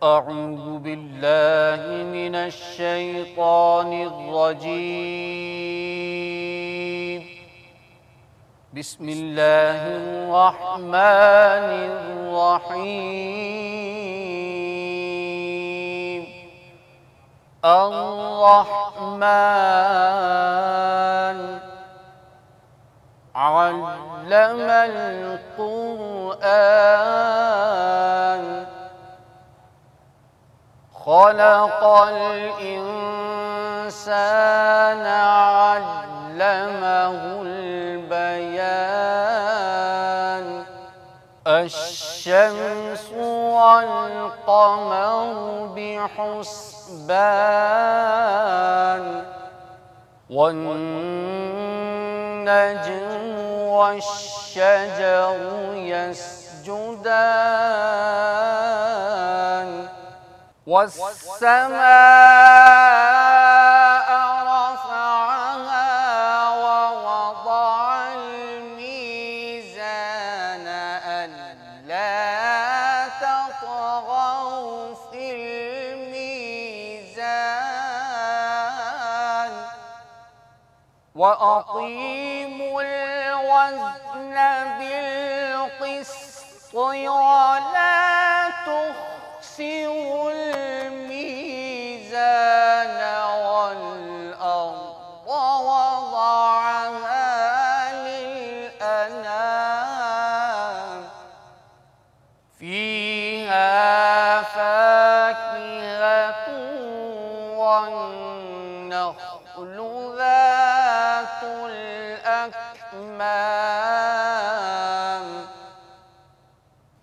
أعوذ بالله من الشيطان الرجيم بسم الله الرحمن الرحيم الرحمن علم القرآن خلق الإنسان علمه البيان الشمس والقمر بحسبان والنجم والشجر يسجدان والسماء رفعها ووضع الميزان ألا تطغوا في الميزان وأقيموا الوزن بالقسط ولا تخسروا الميزان والأرض وضعها للأنام فيها فاكهة والنخل ذات الأكمام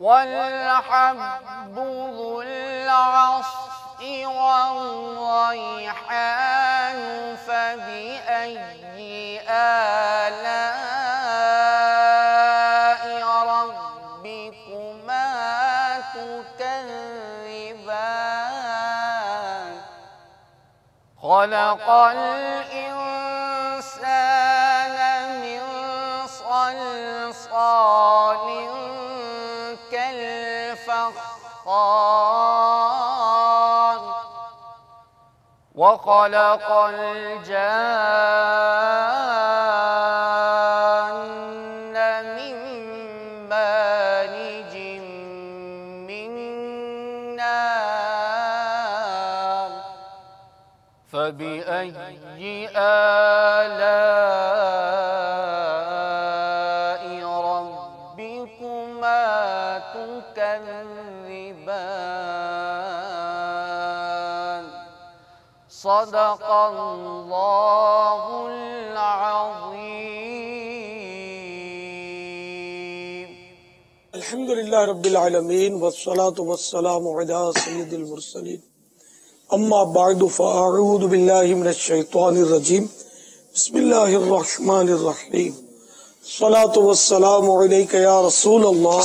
والحب ذو العصف والريحان فبأي آلاء ربكما تكذبان خلق الإنسان من صلصال كالفخار وخلق الجان من مارج من نار فبأي آلاء ربكما تكذبان صدق الله العظيم. الحمد لله رب العالمين والصلاة والسلام على سيد المرسلين اما بعد فاعوذ بالله من الشيطان الرجيم بسم الله الرحمن الرحيم الصلاة والسلام عليك يا رسول الله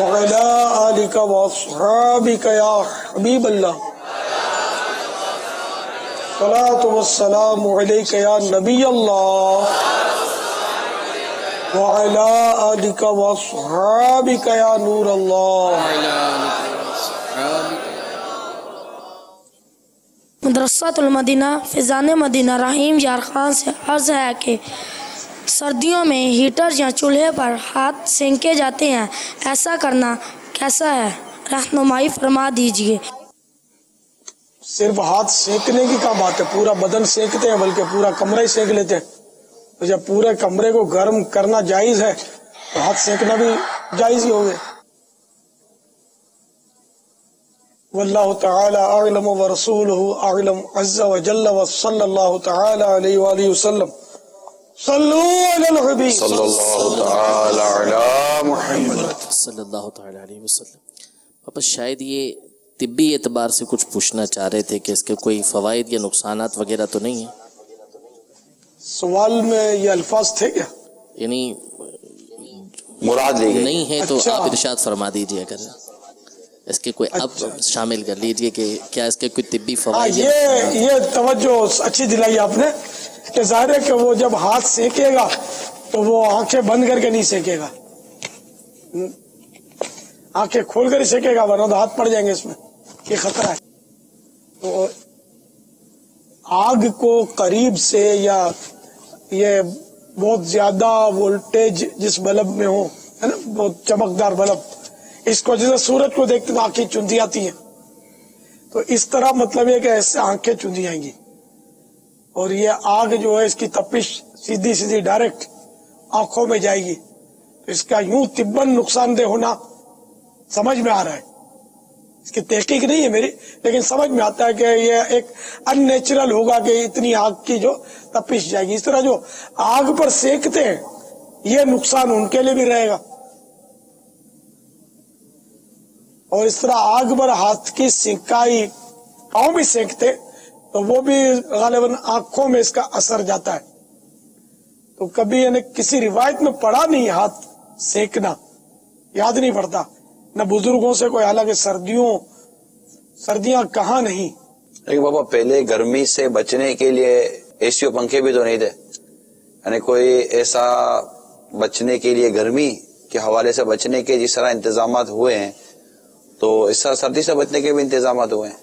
وعلى آلك واصحابك يا حبيب الله الصلاة والسلام عليك يا نبي الله وعلى آلك واصحابك يا نور الله. مدرسۃ المدینہ فیضان مدینہ رحیم یار خان سے عرض ہے کہ سردیوں میں ہیٹر یا چولہے پر ہاتھ سینکے جاتے ہیں، ایسا کرنا کیسا ہے؟ رہنمائی فرما دیجئے۔ صرف ہاتھ سینکنے کی کیا بات ہے، پورا بدن سینکتے ہیں بلکہ پورا کمرہ ہی سینک لیتے ہیں۔ جب پورے کمرے کو گرم کرنا جائز ہے تو ہاتھ سینکنا بھی جائز ہی ہوگا۔ واللہ تعالی اعلم ورسولہ اعلم عز وجل وصلی اللہ تعالی علیہ وآلہ وسلم صلو علی الحبیب صلی اللہ تعالی علی محمد صلی اللہ تعالی علیہ وسلم۔ پاپا شاید یہ طبی اعتبار سے کچھ پوچھنا چاہ رہے تھے کہ اس کے کوئی فوائد یا نقصانات وغیرہ تو نہیں ہیں؟ سوال میں یہ الفاظ تھے کیا؟ یعنی مراد لے گئے نہیں ہے تو آپ ارشاد فرما دیجئے اگر اس کے کوئی اب شامل کر لیجئے کہ کیا اس کے کوئی طبی فوائد؟ یہ توجہ اچھی دلائی آپ نے کہ ظاہر ہے کہ وہ جب ہاتھ سینکے گا تو وہ آنکھیں بند کر کے نہیں سینکے گا، آنکھیں کھول کر ہی سینکے گا ورنہ تو ہاتھ پڑ جائیں گے اس میں، یہ خطرہ ہے. تو آگ کو قریب سے یا یہ بہت زیادہ وولٹیج جس بلب میں ہو، ہے نا، بہت چمکدار بلب، اس کو جیسے سورج کو دیکھتے تو آنکھیں چندی آتی ہیں، تو اس طرح مطلب یہ کہ ایسے آنکھیں چندی آئیں گی. اور یہ آگ جو ہے اس کی تپش سیدھی سیدھی ڈائریکٹ آنکھوں میں جائے گی، تو اس کا یوں طباً نقصان دہ ہونا سمجھ میں آ رہا ہے. اس کی تحقیق نہیں ہے میری، لیکن سمجھ میں آتا ہے کہ یہ ایک ان نیچرل ہوگا کہ اتنی آگ کی جو تپش جائے گی. اس طرح جو آگ پر سینکتے ہیں یہ نقصان ان کے لیے بھی رہے گا، اور اس طرح آگ پر ہاتھ کی سینکائی پاؤں بھی سینکتے تو وہ بھی غالباً آنکھوں میں اس کا اثر جاتا ہے. تو کبھی یعنی کسی روایت میں پڑھا نہیں ہاتھ سینکنا، یاد نہیں پڑتا نہ بزرگوں سے کوئی، حالانکہ سردیاں کہاں نہیں. لیکن بابا پہلے گرمی سے بچنے کے لیے اے سی و پنکھے بھی تو نہیں تھے، یعنی کوئی ایسا بچنے کے لیے گرمی کے حوالے سے بچنے کے جس طرح انتظامات ہوئے ہیں تو اس طرح سردی سے بچنے کے بھی انتظامات ہوئے ہیں.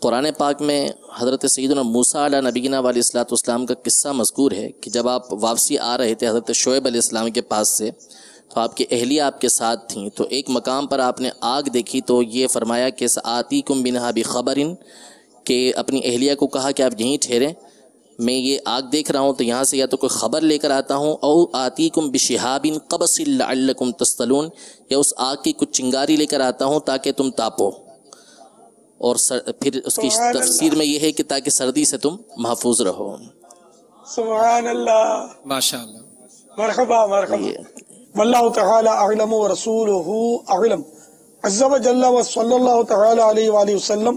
قرآن پاک میں حضرت سیدنا موسیٰ علیہ نبینا علیہ الصلوۃ والسلام کا قصہ مذکور ہے کہ جب آپ واپسی آ رہے تھے حضرت شعیب علیہ السلام کے پاس سے، تو آپ کی اہلیہ آپ کے ساتھ تھیں، تو ایک مقام پر آپ نے آگ دیکھی تو یہ فرمایا کہ سآتیکم منھا بخبر، کہ اپنی اہلیہ کو کہا کہ آپ یہیں ٹھہریں، میں یہ آگ دیکھ رہا ہوں تو یہاں سے یا تو کوئی خبر لے کر آتا ہوں، او آتیکم بشہاب قبس لعلکم تصطلون، یا اس آگ کی کچھ چنگاری لے کر آتا ہوں تاکہ تم تاپو. اور پھر اس کی تفسیر میں یہ ہے کہ تاکہ سردی سے تم محفوظ رہو. سبحان اللہ، ماشاءاللہ، مرحبا مرحبا. واللہ تعالی اعلم ورسولہ اعلم، عز وجل وصلی اللہ تعالی علیہ وآلہ وسلم.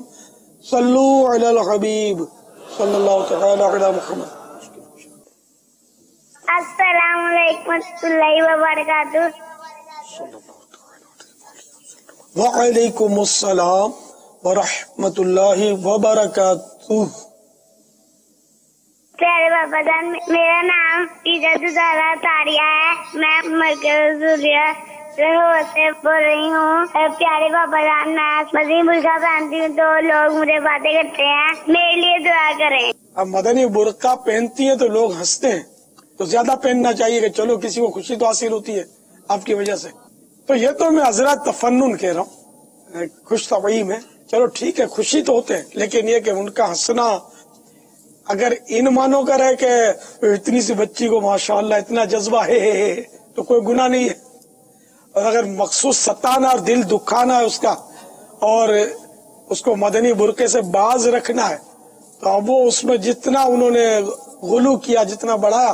صلو علی الحبیب صلی اللہ تعالی علی محمد. السلام علیکم ورحمۃ اللہ وبرکاتہ. وعلیکم السلام ورحمۃ اللہ وبرکاتہ. پیارے بابا جان، میرا نام عزت زارا تاریہ ہے، میں مرکز ضروریہ لاہور سے بول رہی ہوں. پیارے بابا جان، میں مدنی برقع پہنتی ہوں تو لوگ مجھے باتیں کرتے ہیں، میرے لیے دعا کریں. اب مدنی برقع پہنتی ہیں تو لوگ ہنستے ہیں، تو زیادہ پہننا چاہیے کہ چلو کسی کو خوشی تو حاصل ہوتی ہے آپ کی وجہ سے. تو یہ تو میں حضرات تفنن کہہ رہا ہوں، خوش طبعیم ہے، چلو ٹھیک ہے، خوشی تو ہوتے ہیں، لیکن یہ کہ ان کا ہنسنا اگر ان مانو کر ہے کہ اتنی سی بچی کو ماشاءاللہ اتنا جذبہ ہے تو کوئی گناہ نہیں ہے. اور اگر مخصوص ستانا اور دل دکھانا ہے اس کا اور اس کو مدنی برقعے سے باز رکھنا ہے تو اب وہ اس میں جتنا انہوں نے غلو کیا، جتنا بڑھایا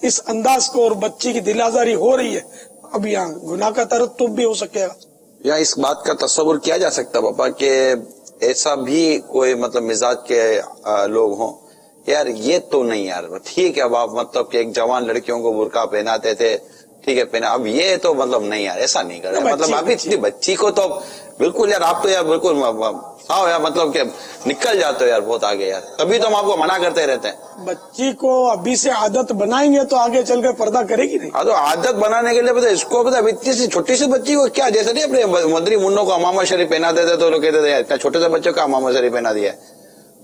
اس انداز کو، اور بچی کی دل آزاری ہو رہی ہے، اب یہاں گناہ کا ترتب بھی ہو سکے گا. یا اس بات کا تصور کیا جا سکتا پاپا کہ ایسا بھی کوئی مطلب مزاج کے لوگ ہوں، یار یہ تو نہیں، یار ٹھیک ہے اب آپ مطلب کہ ایک جوان لڑکیوں کو برقع پہناتے تھے، ٹھیک ہے پہنا، اب یہ تو مطلب نہیں یار ایسا نہیں کر رہے، مطلب ابھی اتنی بچی کو تو بالکل یار آپ تو یار بالکل یار مطلب کہ نکل جاتے ہو یار بہت آگے یار، تبھی تو ہم آپ کو منع کرتے رہتے ہیں. بچی کو ابھی سے عادت بنائیں گے تو آگے چل کر پردہ کرے گی نہیں. ہاں تو عادت بنانے کے لیے پتہ اس کو پتہ اب اتنی سی چھوٹی سی بچی کو کیا، جیسے نہیں اپنے مدری منوں کو امامہ شریف پہناتے تھے تو لوگ کہتے تھے اتنا چھوٹے سے بچوں کا امامہ شریف پہنا دیا ہے،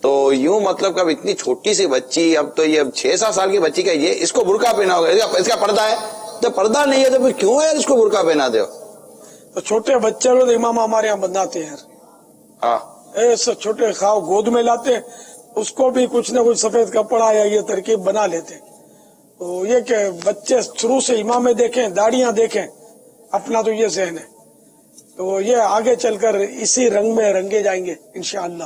تو یوں مطلب کہ اب اتنی چھوٹی سی بچی، اب تو یہ 6-7 سال کی بچی کا یہ اس کو برقع پہنا ہوگا، اس کا پردہ ہے، تو پردہ نہیں ہے تو پھر کیوں یار اس کو برقع پہنا دے ہو؟ تو چھوٹے بچے کو تو امام ہمارے یہاں بناتے ہیں یار، ہاں ایسے چھوٹے خواہ گود میں لاتے ہیں، اس کو بھی کچھ نہ کچھ سفید کپڑا یا یہ ترکیب بنا لیتے ہیں. تو یہ کہ بچے شروع سے امام دیکھیں، داڑیاں دیکھیں، اپنا تو یہ ذہن ہے، تو یہ آگے چل کر اسی رنگ میں رنگے جائیں گے انشاءاللہ.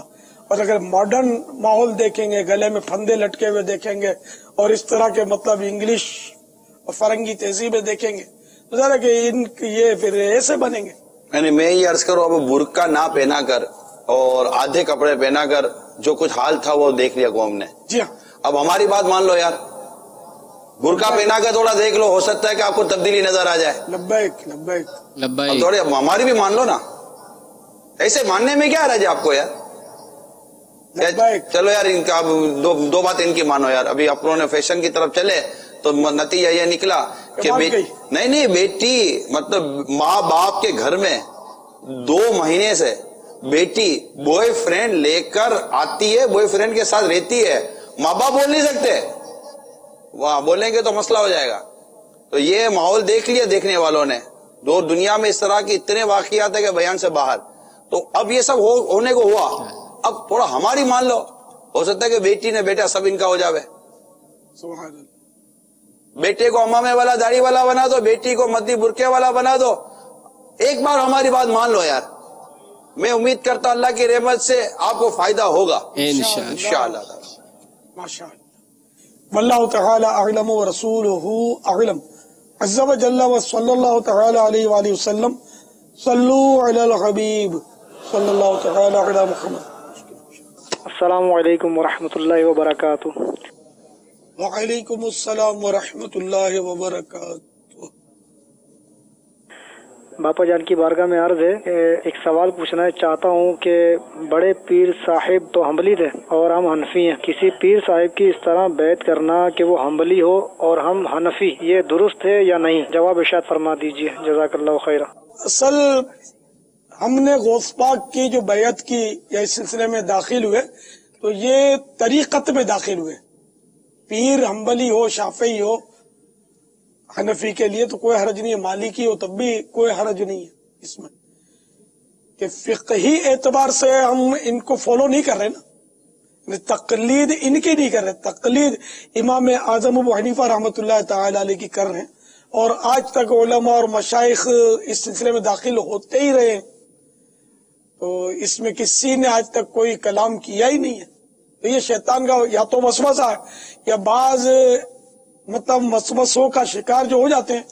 اور اگر ماڈرن ماحول دیکھیں گے، گلے میں پھندے لٹکے ہوئے دیکھیں گے اور اس طرح کے مطلب انگلش اور فرنگی تہذیبیں دیکھیں گے تو ذرا کہ یہ پھر ایسے بنیں گے. یعنی میں یہ عرض کروں اب برقع نہ پہنا کر اور آدھے کپڑے پہنا کر جو کچھ حال تھا وہ دیکھ لیا قوم نے. جی ہاں، اب ہماری بات مان لو یار، برقع پہنا کر تھوڑا دیکھ لو، ہو سکتا ہے کہ آپ کو تبدیلی نظر آ جائے. لبیک لبیک لبیک. تھوڑی ہماری بھی مان لو نا، ایسے ماننے میں کیا رہ جائے آپ کو یار. چلو یار ان کا دو بات ان کی مانو یار، ابھی اپنوں نے فیشن کی طرف چلے تو نتیجہ یہ نکلا کہ نہیں بیٹی مطلب ماں باپ کے گھر میں 2 مہینے سے بیٹی بوائے فرینڈ لے کر آتی ہے، بوائے فرینڈ کے ساتھ رہتی ہے، ماں باپ بول نہیں سکتے، وہاں بولیں گے تو مسئلہ ہو جائے گا. تو یہ ماحول دیکھ لیا دیکھنے والوں نے، دنیا میں اس طرح کے اتنے واقعات ہیں کہ بیان سے باہر. تو اب یہ سب ہونے کو ہوا، اب تھوڑا ہماری مان لو، ہو سکتا ہے کہ بیٹی نے بیٹا سب ان کا ہو جاوے. سبحان اللہ. بیٹے کو امامے والا داڑھی والا بنا دو، بیٹی کو مدی برقعے والا بنا دو. ایک بار ہماری بات مان لو یار. میں امید کرتا ہوں اللہ کی رحمت سے آپ کو فائدہ ہوگا انشاءاللہ. ماشاء اللہ. واللہ تعالی اعلم ورسولہ اعلم. عز و جل و صلی اللہ تعالی علیہ وآلہ وسلم. صلو علی الحبیب صلی اللہ تعالی علی محمد. السلام علیکم ورحمۃ اللہ وبرکاتہ. وعلیکم السلام ورحمۃ اللہ وبرکاتہ. باپا جان کی بارگاہ میں عرض ہے کہ ایک سوال پوچھنا چاہتا ہوں کہ بڑے پیر صاحب تو حنبلی تھے اور ہم حنفی ہیں، کسی پیر صاحب کی اس طرح بیعت کرنا کہ وہ حنبلی ہو اور ہم حنفی، یہ درست ہے یا نہیں؟ جواب ارشاد فرما دیجیے، جزاک اللہ خیرہ. اصل ہم نے غوث پاک کی جو بیعت کی یا اس سلسلے میں داخل ہوئے تو یہ طریقت میں داخل ہوئے. پیر حنبلی ہو، شافعی ہو، حنفی کے لیے تو کوئی حرج نہیں ہے، مالکی ہو تب بھی کوئی حرج نہیں ہے اس میں، کہ فقہی اعتبار سے ہم ان کو فالو نہیں کر رہے نا، تقلید ان کی نہیں کر رہے، تقلید امام اعظم ابو حنیفہ رحمۃ اللہ تعالی علیہ کی کر رہے ہیں. اور آج تک علماء اور مشائخ اس سلسلے میں داخل ہوتے ہی رہے ہیں، تو اس میں کسی نے آج تک کوئی کلام کیا ہی نہیں ہے. تو یہ شیطان کا یا تو وسوسہ ہے یا بعض مطلب وسوسوں کا شکار جو ہو جاتے ہیں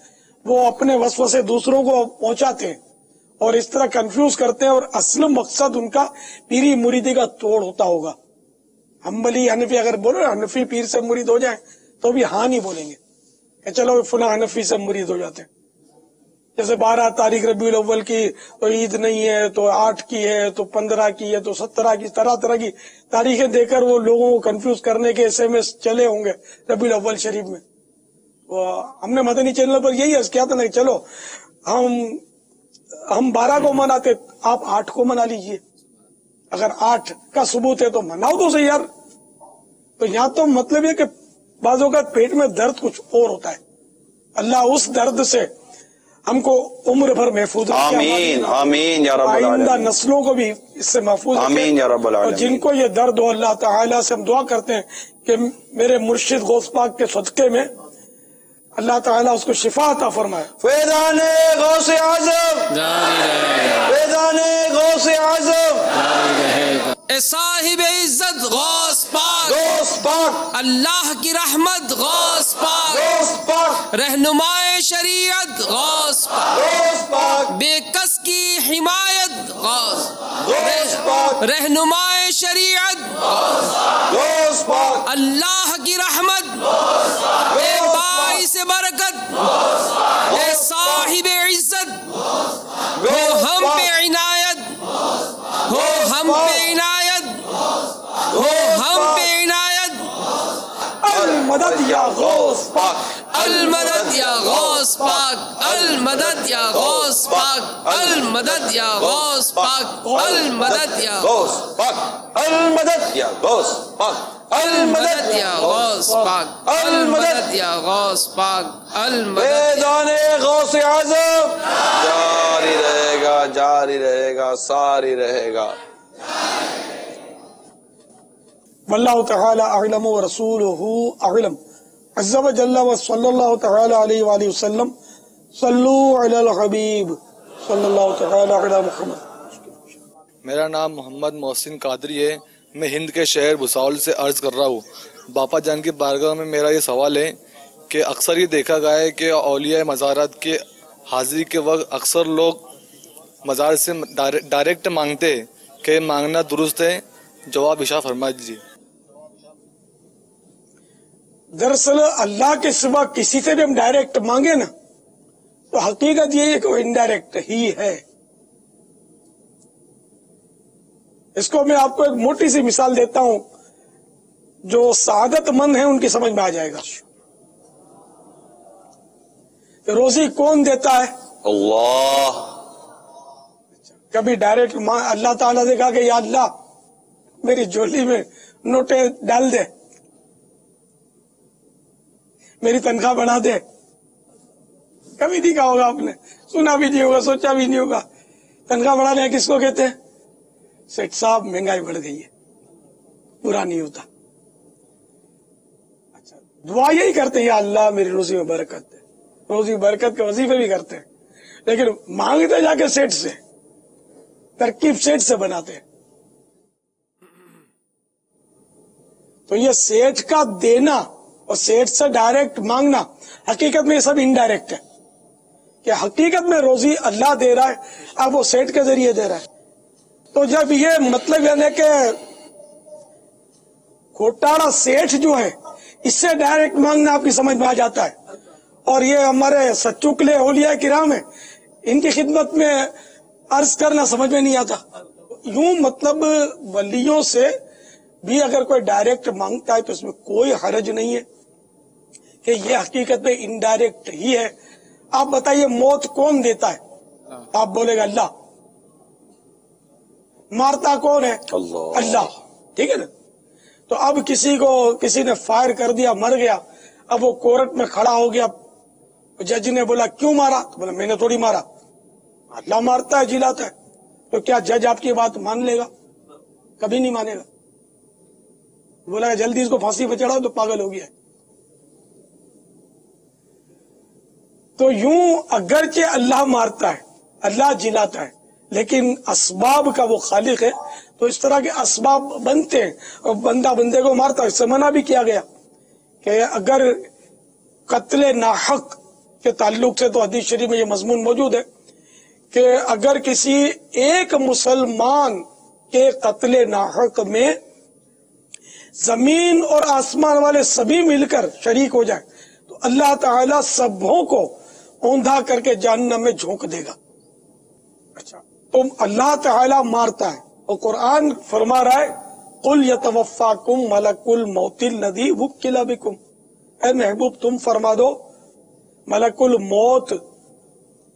وہ اپنے وسوسے دوسروں کو پہنچاتے ہیں اور اس طرح کنفیوز کرتے ہیں، اور اصل مقصد ان کا پیری مریدی کا توڑ ہوتا ہوگا. حنبلی حنفی اگر بولو حنفی پیر سے مرید ہو جائیں تو بھی ہاں نہیں بولیں گے کہ چلو فلاں حنفی سے مرید ہو جاتے ہیں. جیسے 12 تاریخ ربیع الاول کی تو عید نہیں ہے، تو 8 کی ہے، تو 15 کی ہے، تو 17 کی، طرح طرح کی تاریخیں دے کر وہ لوگوں کو کنفیوز کرنے کے SMS چلے ہوں گے ربیع الاول شریف میں. ہم نے مدنی چینل پر یہی عرض کیا تھا نا کہ چلو ہم 12 کو مناتے، آپ 8 کو منا لیجئے. اگر 8 کا ثبوت ہے تو مناؤ تو صحیح یار. تو یہاں تو مطلب یہ کہ بعض اوقات پیٹ میں درد کچھ اور ہوتا ہے. اللہ اس درد سے ہم کو عمر بھر محفوظ رکھے، آمین آمین یا رب آئندہ العالمین، نسلوں کو بھی اس سے محفوظ رکھے. آمین یا رب اور العالمین. جن کو یہ درد ہو اللہ تعالیٰ سے ہم دعا کرتے ہیں کہ میرے مرشد غوث پاک کے صدقے میں اللہ تعالیٰ اس کو شفا عطا فرمائے. فیضان غوث اعظم، فیضان غوث اعظم، اے صاحب عزت غوث پاک، غوث پاک، اللہ کی رحمت غوث پاک، غوث پاک، رہنمائے شریعت غوث پاک، غوث پاک، بے کس کی حمایت غوث، غوث پاک، رہنمائے شریعت غوث پاک، اللہ کی رحمت، اے باعث برکت، اے صاحب عزت، ہو ہم پہ عنایت، ہو ہم پہ عنایت، ہو ہم پہ عنایت. المدد یا غوث پاک، المدد یا غوث پاک، المدد یا غوث پاک، المدد یا غوث پاک، المدد یا غوث پاک، المدد یا غوث پاک، المدد یا غوث پاک، المدد یا غوث پاک، المدد. فیضان غوث اعظم جاری رہے گا، جاری رہے گا، ساری رہے گا. واللہ تعالی اعلم ورسولہ اعلم. عز و جل و صلی اللہ تعالی علیہ وآلہ وسلم. صلو علی الحبیب صلی اللہ تعالی علی محمد. میرا نام محمد محسن قادری ہے، میں ہند کے شہر بھساول سے عرض کر رہا ہوں. باپا جان کی بارگاہ میں میرا یہ سوال ہے کہ اکثر یہ دیکھا گیا ہے کہ اولیاء مزارات کے حاضری کے وقت اکثر لوگ مزار سے ڈائریکٹ مانگتے ہیں، کہ مانگنا درست ہے؟ جواب ارشاد فرما دیجیے. دراصل اللہ کے سوا کسی سے بھی ہم ڈائریکٹ مانگے نا تو حقیقت یہ ہے کہ وہ انڈائریکٹ ہی ہے. اس کو میں آپ کو ایک موٹی سی مثال دیتا ہوں جو سعادت مند ہیں ان کی سمجھ میں آ جائے گا. روزی کون دیتا ہے؟ اللہ. کبھی ڈائریکٹ اللہ تعالیٰ سے کہا کہ یا اللہ میری جھولی میں نوٹیں ڈال دے، میری تنخواہ بڑھا دے؟ کبھی نہیں کہا ہوگا آپ نے، سنا بھی نہیں ہوگا، سوچا بھی نہیں ہوگا۔ تنخواہ بڑھانے کس کو کہتے ہیں؟ سیٹ صاحب مہنگائی بڑھ گئی ہے، پورا نہیں ہوتا۔ اچھا، دعا یہی کرتے ہیں یا اللہ میری روزی میں برکت دے، روزی برکت کے وظیفے بھی کرتے ہیں، لیکن مانگتے جا کے سیٹ سے، ترکیب سیٹ سے بناتے ہیں۔ تو یہ سیٹ کا دینا اور سیٹ سے ڈائریکٹ مانگنا، حقیقت میں یہ سب انڈائریکٹ ہے، کہ حقیقت میں روزی اللہ دے رہا ہے، اب وہ سیٹ کے ذریعے دے رہا ہے۔ تو جب یہ مطلب یعنی کہ گھوٹالا سیٹ جو ہے اس سے ڈائریکٹ مانگنا آپ کی سمجھ میں آ جاتا ہے، اور یہ ہمارے سچوکلے اولیاء کرام ہیں، ان کی خدمت میں عرض کرنا سمجھ میں نہیں آتا۔ یوں مطلب ولیوں سے بھی اگر کوئی ڈائریکٹ مانگتا ہے تو اس میں کوئی حرج نہیں ہے، کہ یہ حقیقت میں انڈائریکٹ ہی ہے۔ آپ بتائیے موت کون دیتا ہے؟ آپ بولے گا اللہ۔ مارتا کون ہے؟ اللہ، ٹھیک ہے نا؟ تو اب کسی نے فائر کر دیا، مر گیا، اب وہ کورٹ میں کھڑا ہو گیا، جج نے بولا کیوں مارا؟ تو بولا میں نے تھوڑی مارا، اللہ مارتا ہے جلاتا ہے۔ تو کیا جج آپ کی بات مان لے گا؟ کبھی نہیں مانے گا، بولا جلدی اس کو پھانسی پہ چڑھاؤ تو پاگل ہو گیا۔ تو یوں اگرچہ اللہ مارتا ہے، اللہ جلاتا ہے، لیکن اسباب کا وہ خالق ہے، تو اس طرح کے اسباب بنتے ہیں اور بندہ بندے کو مارتا ہے۔ اس سے منع بھی کیا گیا کہ اگر قتل ناحق کے تعلق سے تو حدیث شریف میں یہ مضمون موجود ہے کہ اگر کسی ایک مسلمان کے قتل ناحق میں زمین اور آسمان والے سبھی مل کر شریک ہو جائے تو اللہ تعالیٰ سبوں کو اوندھا کر کے جہنم میں جھونک دے گا۔ اچھا، تو اللہ تعالیٰ مارتا ہے، اور قرآن فرما رہا ہے قُلْ يَتَوَفَّاكُمْ مَلَكُ الْمَوْتِ الَّذِي وُكِّلَ بِكُمْ، اے محبوب تم فرما دو ملک الموت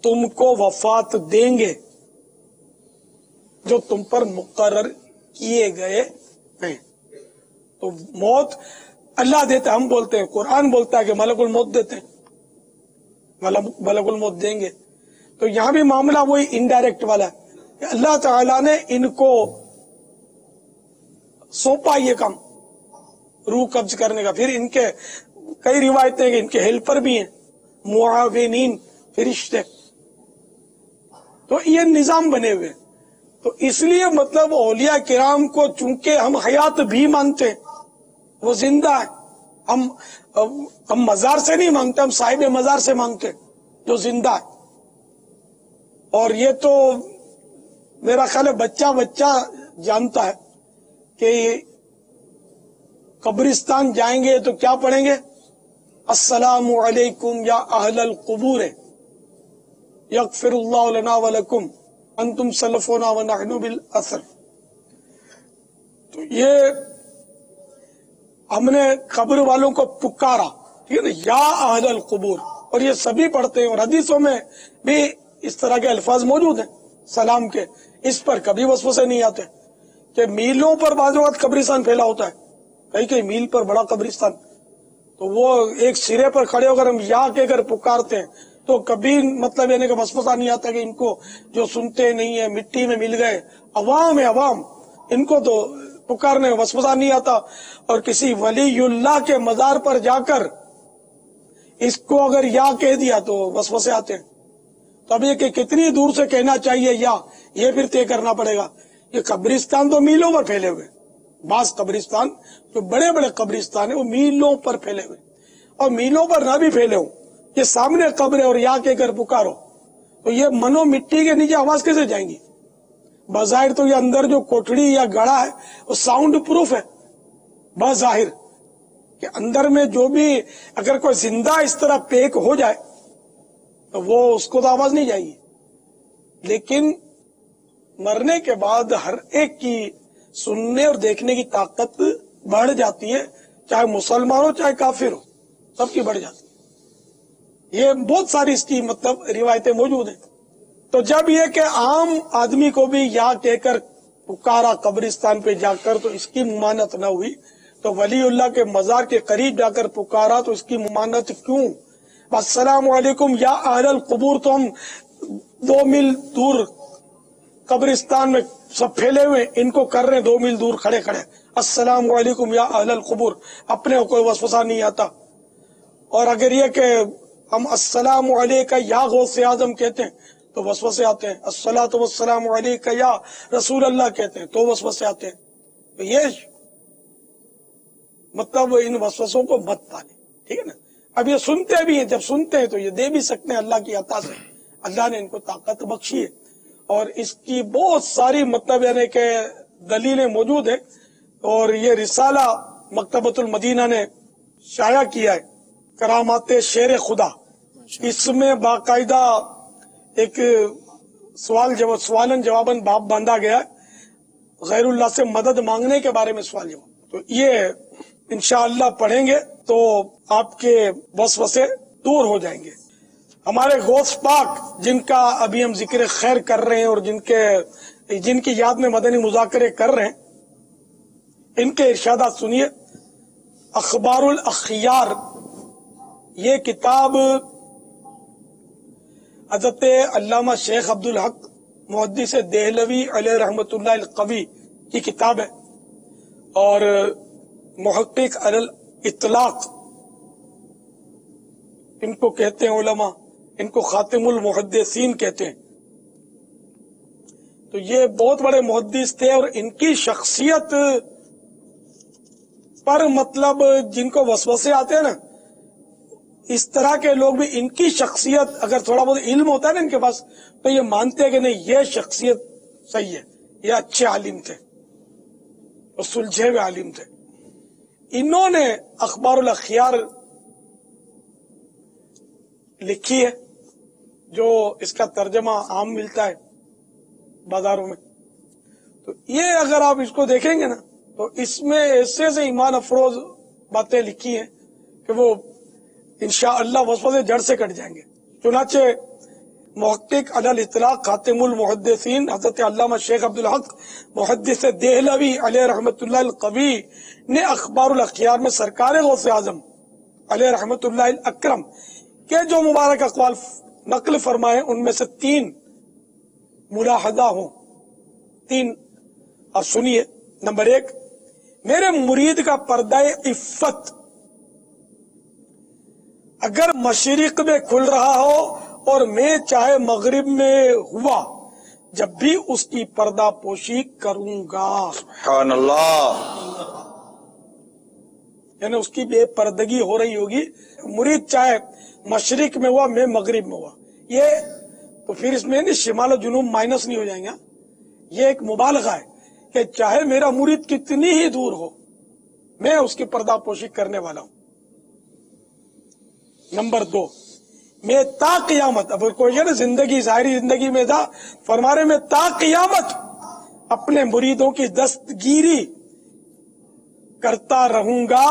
تم کو وفات دیں گے جو تم پر مقرر کیے گئے ہیں۔ تو موت اللہ دیتا ہے، ہم بولتے ہیں، قرآن بولتا ہے کہ ملک الموت دیتے ہیں، ملک الموت دیں گے۔ تو یہاں بھی معاملہ وہی انڈائریکٹ والا ہے کہ اللہ تعالیٰ نے ان کو سونپا یہ کام روح قبض کرنے کا۔ پھر ان کے کئی روایتیں کہ ان کے ہیلپر بھی ہیں، معاونین، فرشتے، تو یہ نظام بنے ہوئے۔ تو اس لیے مطلب اولیاء کرام کو چونکہ ہم حیات بھی مانتے ہیں، وہ زندہ ہے، ہم مزار سے نہیں مانگتے، ہم صاحب مزار سے مانگتے جو زندہ ہے۔ اور یہ تو میرا خیال ہے بچہ جانتا ہے کہ قبرستان جائیں گے تو کیا پڑھیں گے؟ السلام علیکم یا اہل القبور یغفر اللہ لنا ولکم انتم سلفونا ونحن بالاثر۔ تو یہ ہم نے قبر والوں کو پکارا، ٹھیک ہے نا، یا اہل القبور، اور یہ سبھی پڑھتے ہیں، اور حدیثوں میں بھی اس طرح کے الفاظ موجود ہیں سلام کے۔ اس پر کبھی وسوسے نہیں آتے کہ میلوں پر بعض اوقات قبرستان پھیلا ہوتا ہے، کئی میل پر بڑا قبرستان، تو وہ ایک سرے پر کھڑے ہو کر ہم یا کہہ کر پکارتے ہیں، تو کبھی مطلب یعنی کہ وسوسہ نہیں آتا کہ ان کو جو سنتے نہیں ہیں مٹی میں مل گئے، عوام ہے عوام، ان کو تو پکارنے میں وسوسہ نہیں آتا۔ اور کسی ولی اللہ کے مزار پر جا کر اس کو اگر یا کہہ دیا تو وسوسے آتے ہیں۔ تو اب یہ کہ کتنی دور سے کہنا چاہیے یا، یہ پھر طے کرنا پڑے گا۔ یہ قبرستان تو میلوں پر پھیلے ہوئے، بعض قبرستان جو بڑے بڑے قبرستان ہیں وہ میلوں پر پھیلے ہوئے، اور میلوں پر نہ بھی پھیلے ہوں، یہ سامنے قبر ہے اور یا کہہ کر پکارو تو یہ منو مٹی کے نیچے آواز کیسے جائیں گی؟ بظاہر تو یہ اندر جو کوٹڑی یا گڑا ہے وہ ساؤنڈ پروف ہے، بظاہر کہ اندر میں جو بھی اگر کوئی زندہ اس طرح پیک ہو جائے تو وہ اس کو تو آواز نہیں جائے گی، لیکن مرنے کے بعد ہر ایک کی سننے اور دیکھنے کی طاقت بڑھ جاتی ہے، چاہے مسلمان ہو چاہے کافر ہو، سب کی بڑھ جاتی ہے۔ یہ بہت ساری اس کی مطلب روایتیں موجود ہیں، تو جب یہ کہ عام آدمی کو بھی یا کہہ کر پکارا قبرستان پہ جا کر تو اس کی ممانعت نہ ہوئی، تو ولی اللہ کے مزار کے قریب جا کر پکارا تو اس کی ممانعت کیوں؟ السلام علیکم یا اہل القبور تو ہم 2 میل دور قبرستان میں سب پھیلے ہوئے، ان کو کر رہے ہیں 2 میل دور کھڑے کھڑے السلام علیکم یا اہل القبور، اپنے کو کوئی وسوسہ نہیں آتا۔ اور اگر یہ کہ ہم السلام علیکہ یا غوث اعظم کہتے ہیں تو وسوسے آتے ہیں، الصلاۃ والسلام علیکہ یا رسول اللہ کہتے ہیں تو وسوسے آتے ہیں۔ تو یہ مطلب ان وسوسوں کو مت پالے، ٹھیک ہے نا۔ اب یہ سنتے بھی ہیں، جب سنتے ہیں تو یہ دے بھی سکتے ہیں اللہ کی عطا سے، اللہ نے ان کو طاقت بخشی ہے، اور اس کی بہت ساری مطلب یعنی کہ دلیلیں موجود ہیں، اور یہ رسالہ مکتبۃ المدینہ نے شائع کیا ہے، کرامات شیر خدا۔ اس میں باقاعدہ ایک سوالن جواباً باب باندھا گیا ہے، غیر اللہ سے مدد مانگنے کے بارے میں سوال جواب۔ تو یہ انشاءاللہ پڑھیں گے تو آپ کے وسوسے دور ہو جائیں گے۔ ہمارے غوث پاک جن کا ابھی ہم ذکر خیر کر رہے ہیں اور جن کی یاد میں مدنی مذاکرے کر رہے ہیں، ان کے ارشادات سنیے۔ اخبار الاخیار یہ کتاب حضرت علامہ شیخ عبدالحق محدث دہلوی علیہ رحمۃ اللہ القوی کی کتاب ہے، اور محقق علی الاطلاق ان کو کہتے ہیں علماء، ان کو خاتم المحدثین کہتے ہیں۔ تو یہ بہت بڑے محدث تھے، اور ان کی شخصیت پر مطلب جن کو وسوسے آتے ہیں نا، اس طرح کے لوگ بھی ان کی شخصیت اگر تھوڑا بہت علم ہوتا ہے نا ان کے پاس تو یہ مانتے ہیں کہ نہیں یہ شخصیت صحیح ہے، یہ اچھے عالم تھے اور سلجھے ہوئے عالم تھے۔ انہوں نے اخبار الاخیار لکھی ہے، جو اس کا ترجمہ عام ملتا ہے بازاروں میں۔ تو یہ اگر آپ اس کو دیکھیں گے نا تو اس میں ایسے سے ایمان افروز باتیں لکھی ہیں کہ وہ انشاءاللہ وسوسے جڑ سے کٹ جائیں گے۔ چنانچہ محقق علی الاطلاق خاتم المحدثین حضرت علامہ شیخ عبدالحق محدث دہلوی علیہ رحمۃ اللہ القوی نے اخبار الاخیار میں سرکار غوث اعظم علیہ رحمۃ اللہ الاکرم کے جو مبارک اقوال نقل فرمائے ان میں سے 3 ملاحظہ ہوں، 3 اور سنیے۔ نمبر 1، میرے مرید کا پردہ عفت اگر مشرق میں کھل رہا ہو اور میں چاہے مغرب میں ہوا، جب بھی اس کی پردہ پوشی کروں گا۔ سبحان اللہ، یعنی اس کی بے پردگی ہو رہی ہوگی، مرید چاہے مشرق میں ہوا میں مغرب میں ہوا، یہ تو پھر اس میں نہیں شمال و جنوب مائنس نہیں ہو جائیں گا، یہ ایک مبالغہ ہے کہ چاہے میرا مرید کتنی ہی دور ہو میں اس کی پردہ پوشی کرنے والا ہوں۔ نمبر 2، میں تا قیامت، اب کوئی ہے نا زندگی ظاہری زندگی میں تھا، فرما رہے میں تا قیامت اپنے مریدوں کی دستگیری کرتا رہوں گا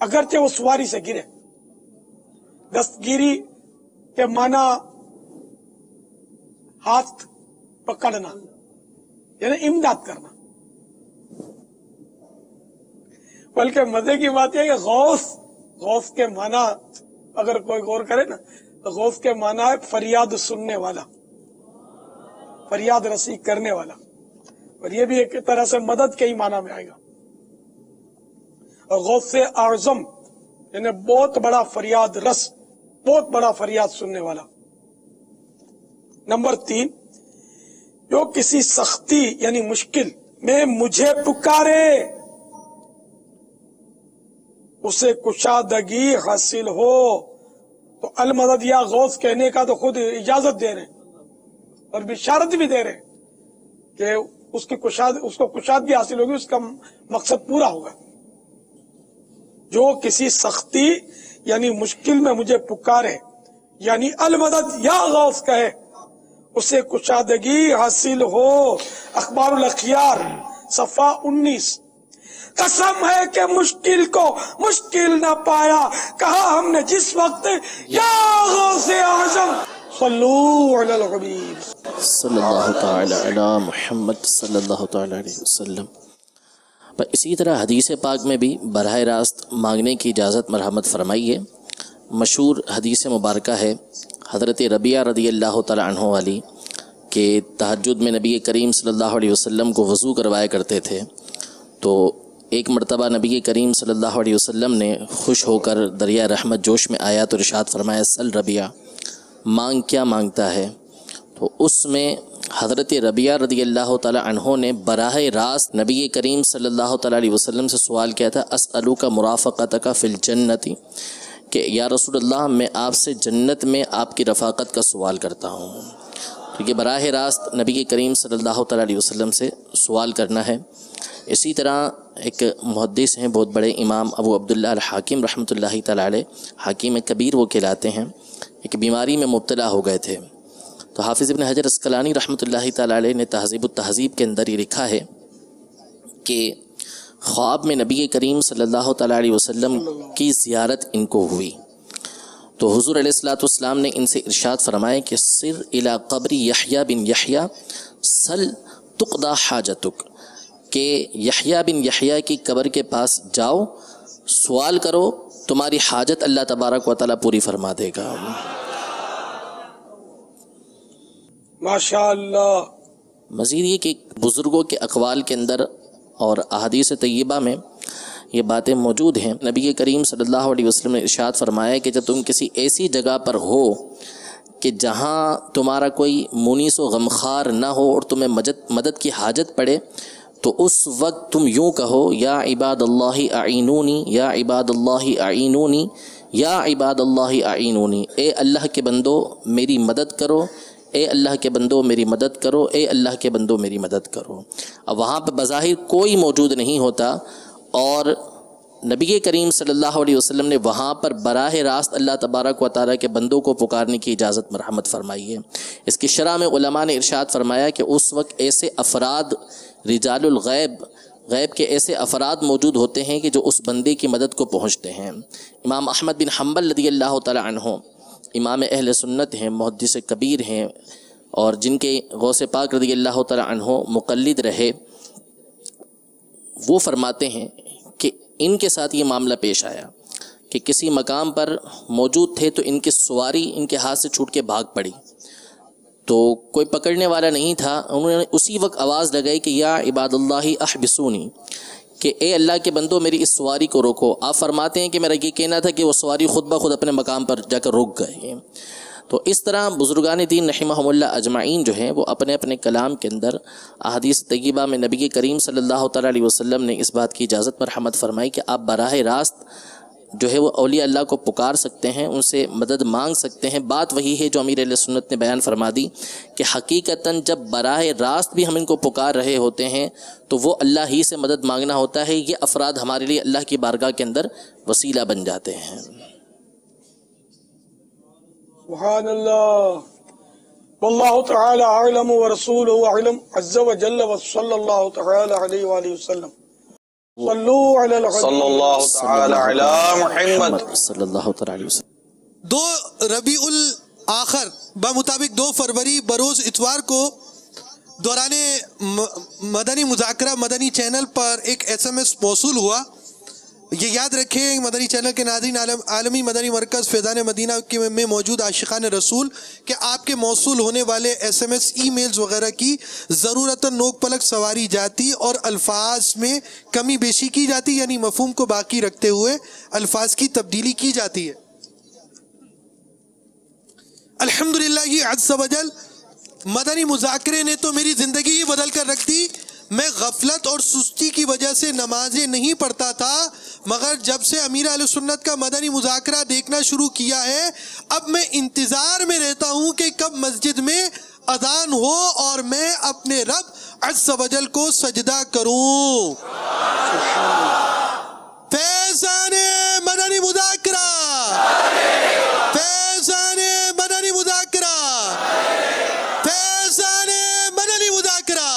اگرچہ وہ سواری سے گرے۔ دستگیری کے معنی ہاتھ پکڑنا یعنی امداد کرنا، بلکہ مزے کی بات ہے کہ غوث کے معنی اگر کوئی غور کرے نا تو غوث کے معنی ہے فریاد سننے والا، فریاد رسی کرنے والا، اور یہ بھی ایک طرح سے مدد کے ہی معنی میں آئے گا۔ اور غوث سے اعظم یعنی بہت بڑا فریاد رس، بہت بڑا فریاد سننے والا۔ نمبر 3، جو کسی سختی یعنی مشکل میں مجھے پکارے اسے کشادگی حاصل ہو۔ تو المدد یا غوث کہنے کا تو خود اجازت دے رہے ہیں اور بشارت بھی دے رہے ہیں کہ اس کو کشادگی حاصل ہوگی، اس کا مقصد پورا ہوگا۔ جو کسی سختی یعنی مشکل میں مجھے پکارے یعنی المدد یا غوث کہے اسے کشادگی حاصل ہو۔ اخبار الاخیار صفحہ 19۔ قسم ہے کہ مشکل کو مشکل نہ پایا، کہا ہم نے جس وقت یا غوث اعظم صلو علی الحبیب صلی اللہ تعالی علی محمد صلی اللہ تعالی علیہ وسلم۔ پر اسی طرح حدیث پاک میں بھی براہ راست مانگنے کی اجازت مرحمت فرمائی ہے۔ مشہور حدیث مبارکہ ہے حضرت ربیعہ رضی اللہ تعالی عنہ والی کہ تہجد میں نبی کریم صلی اللہ علیہ وسلم کو وضو کروایا کرتے تھے، تو ایک مرتبہ نبی کریم صلی اللہ علیہ وسلم نے خوش ہو کر دریا رحمت جوش میں آیا تو ارشاد فرمایا سل ربیعہ، مانگ کیا مانگتا ہے؟ تو اس میں حضرت ربیعہ رضی اللہ تعالی عنہ نے براہ راست نبی کریم صلی اللہ تعالی علیہ وسلم سے سوال کیا تھا اسألوک مرافقتک فی الجنت، کہ یا رسول اللہ میں آپ سے جنت میں آپ کی رفاقت کا سوال کرتا ہوں۔ تو یہ براہ راست نبی کریم صلی اللہ تعالی علیہ وسلم سے سوال کرنا ہے۔ اسی طرح ایک محدث ہیں بہت بڑے امام ابو عبداللہ الحاکم رحمۃ اللہ تعالی علیہ، حاکم کبیر وہ کہلاتے ہیں، ایک بیماری میں مبتلا ہو گئے تھے، تو حافظ ابن حجر عسقلانی رحمۃ اللہ تعالی علیہ نے تہذیب التہذیب کے اندر یہ لکھا ہے کہ خواب میں نبی کریم صلی اللہ تعالی علیہ وسلم کی زیارت ان کو ہوئی، تو حضور علیہ الصلوۃ والسلام نے ان سے ارشاد فرمایا کہ سر الی قبر یحییٰ بن یحییٰ سل تقضی حاجتک، کہ یحییٰ بن یحییٰ کی قبر کے پاس جاؤ، سوال کرو، تمہاری حاجت اللہ تبارک و تعالیٰ پوری فرما دے گا۔ ماشاء اللہ۔ مزید یہ کہ بزرگوں کے اقوال کے اندر اور احادیث طیبہ میں یہ باتیں موجود ہیں۔ نبی کریم صلی اللہ علیہ وسلم نے ارشاد فرمایا کہ جب تم کسی ایسی جگہ پر ہو کہ جہاں تمہارا کوئی مونس و غمخوار نہ ہو اور تمہیں مدد کی حاجت پڑے، تو اس وقت تم یوں کہو یا عباد اللہ اعینونی، یا عباد اللہ اعینونی، یا عباد اللہ اعینونی، اے اللہ کے بندو میری مدد کرو، اے اللہ کے بندو میری مدد کرو، اے اللہ کے بندو میری مدد کرو۔ اب وہاں پہ بظاہر کوئی موجود نہیں ہوتا، اور نبی کریم صلی اللہ علیہ وسلم نے وہاں پر براہ راست اللہ تبارک و تعالیٰ کے بندوں کو پکارنے کی اجازت مرحمت فرمائی ہے۔ اس کی شرح میں علماء نے ارشاد فرمایا کہ اس وقت ایسے افراد رجال الغیب، غیب کے ایسے افراد موجود ہوتے ہیں کہ جو اس بندے کی مدد کو پہنچتے ہیں۔ امام احمد بن حنبل رضی اللہ تعالی عنہ امام اہل سنت ہیں، محدث کبیر ہیں، اور جن کے غوث پاک رضی اللہ تعالی عنہ مقلد رہے، وہ فرماتے ہیں کہ ان کے ساتھ یہ معاملہ پیش آیا کہ کسی مقام پر موجود تھے تو ان کی سواری ان کے ہاتھ سے چھوٹ کے بھاگ پڑی، تو کوئی پکڑنے والا نہیں تھا، انہوں نے اسی وقت آواز لگائی کہ یا عباد اللہ احبسونی، کہ اے اللہ کے بندو میری اس سواری کو روکو۔ آپ فرماتے ہیں کہ میرا یہ کہنا تھا کہ وہ سواری خود بخود اپنے مقام پر جا کر رک گئے۔ تو اس طرح بزرگان دین رحمہم اللہ اجمعین جو ہیں وہ اپنے اپنے کلام کے اندر احادیث طیبہ میں نبی کریم صلی اللہ تعالی علیہ وسلم نے اس بات کی اجازت مرحمت فرمائی کہ آپ براہ راست جو ہے وہ اولیاء اللہ کو پکار سکتے ہیں، ان سے مدد مانگ سکتے ہیں۔ بات وہی ہے جو امیر اہل سنت نے بیان فرما دی کہ حقیقتاً جب براہ راست بھی ہم ان کو پکار رہے ہوتے ہیں تو وہ اللہ ہی سے مدد مانگنا ہوتا ہے، یہ افراد ہمارے لیے اللہ کی بارگاہ کے اندر وسیلہ بن جاتے ہیں۔ سبحان اللہ، واللہ تعالی اعلم ورسولہ اعلم عز وجل، وصلی اللہ تعالی علیہ وآلہ وسلم۔ صلو علی الحبیب صلی اللہ تعالی علی محمد صلی اللہ تعالی علیہ وسلم۔ 2 ربیع الاخر بمطابق 2 فروری بروز اتوار کو دوران مدنی مذاکرہ مدنی چینل پر ایک SMS موصول ہوا۔ یہ یاد رکھیں مدنی چینل کے ناظرین، عالمی مدنی مرکز فیضان مدینہ میں موجود عاشقان رسول، کہ آپ کے موصول ہونے والے SMS ای میلز وغیرہ کی ضرورت نوک پلک سواری جاتی اور الفاظ میں کمی بیشی کی جاتی، یعنی مفہوم کو باقی رکھتے ہوئے الفاظ کی تبدیلی کی جاتی ہے۔ الحمدللہ عز وجل مدنی مذاکرے نے تو میری زندگی ہی بدل کر رکھ دی۔ میں غفلت اور سستی کی وجہ سے نمازیں نہیں پڑھتا تھا، مگر جب سے امیر اہل سنت کا مدنی مذاکرہ دیکھنا شروع کیا ہے، اب میں انتظار میں رہتا ہوں کہ کب مسجد میں اذان ہو اور میں اپنے رب عز و جل کو سجدہ کروں۔ فیضان مدنی مذاکرہ، فیضان مدنی مذاکرہ، فیضان مدنی مذاکرہ۔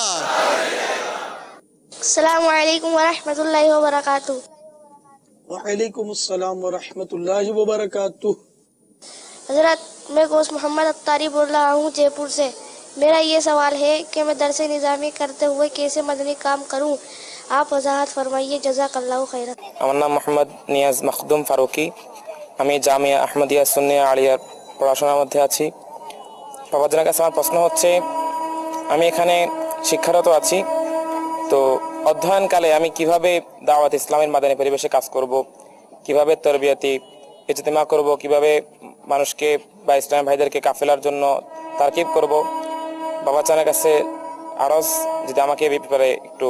السلام علیکم ورحمۃ اللہ وبرکاتہ۔ وعلیکم السلام ورحمۃ اللہ وبرکاتہ۔ حضرت میں گوشت محمد اختاری بول رہا ہوں جے پور سے۔ میرا یہ سوال ہے کہ میں درس نظامی کرتے ہوئے کیسے مدنی کام کروں، آپ وضاحت فرمائیے، جزاک اللہ خیرا۔ আমার নাম মোহাম্মদ নিয়াজ মখদুম ফারুকি, আমি জামিয়া আহমদিয়া সুন্নিয়া আলিয়ার পড়াশোনার মধ্যে আছি। বাবাজনের কাছে আমার প্রশ্ন হচ্ছে, আমি এখানে শিক্ষারত আছি, তো অধ্যয়নকালে আমি কিভাবে দাওয়াত ইসলামের মাদানী পরিবেশে কাজ করব, কিভাবে তরবিয়াতি ইজতিমা করব, কিভাবে মানুষকে বা ইসলামী ভাইদেরকে কাফেলার জন্য তারকিব করব, বাবাজানের কাছে আরজ যদি আমাকে এই ব্যাপারে একটু।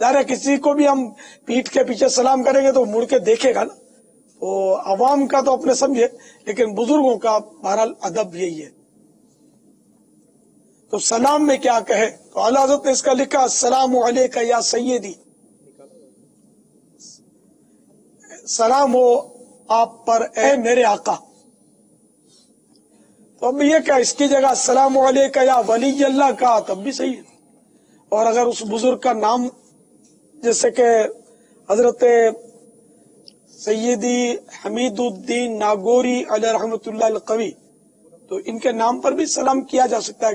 ظاہر ہے کسی کو بھی ہم پیٹھ کے پیچھے سلام کریں گے تو مڑ کے دیکھے گا نا، تو عوام کا تو اپنے سمجھے، لیکن بزرگوں کا بہرحال ادب یہی ہے۔ تو سلام میں کیا کہے، تو اعلیٰ حضرت نے اس کا لکھا السلام علیکہ یا سیدی، سلام ہو آپ پر اے میرے آقا۔ تو اب یہ کیا، اس کی جگہ السلام علیکہ یا ولی اللہ کا تب بھی صحیح ہے۔ اور اگر اس بزرگ کا نام جیسے کہ حضرت سیدی حمید الدین ناگوری علیہ رحمۃ اللہ القوی، تو ان کے نام پر بھی سلام کیا جا سکتا ہے،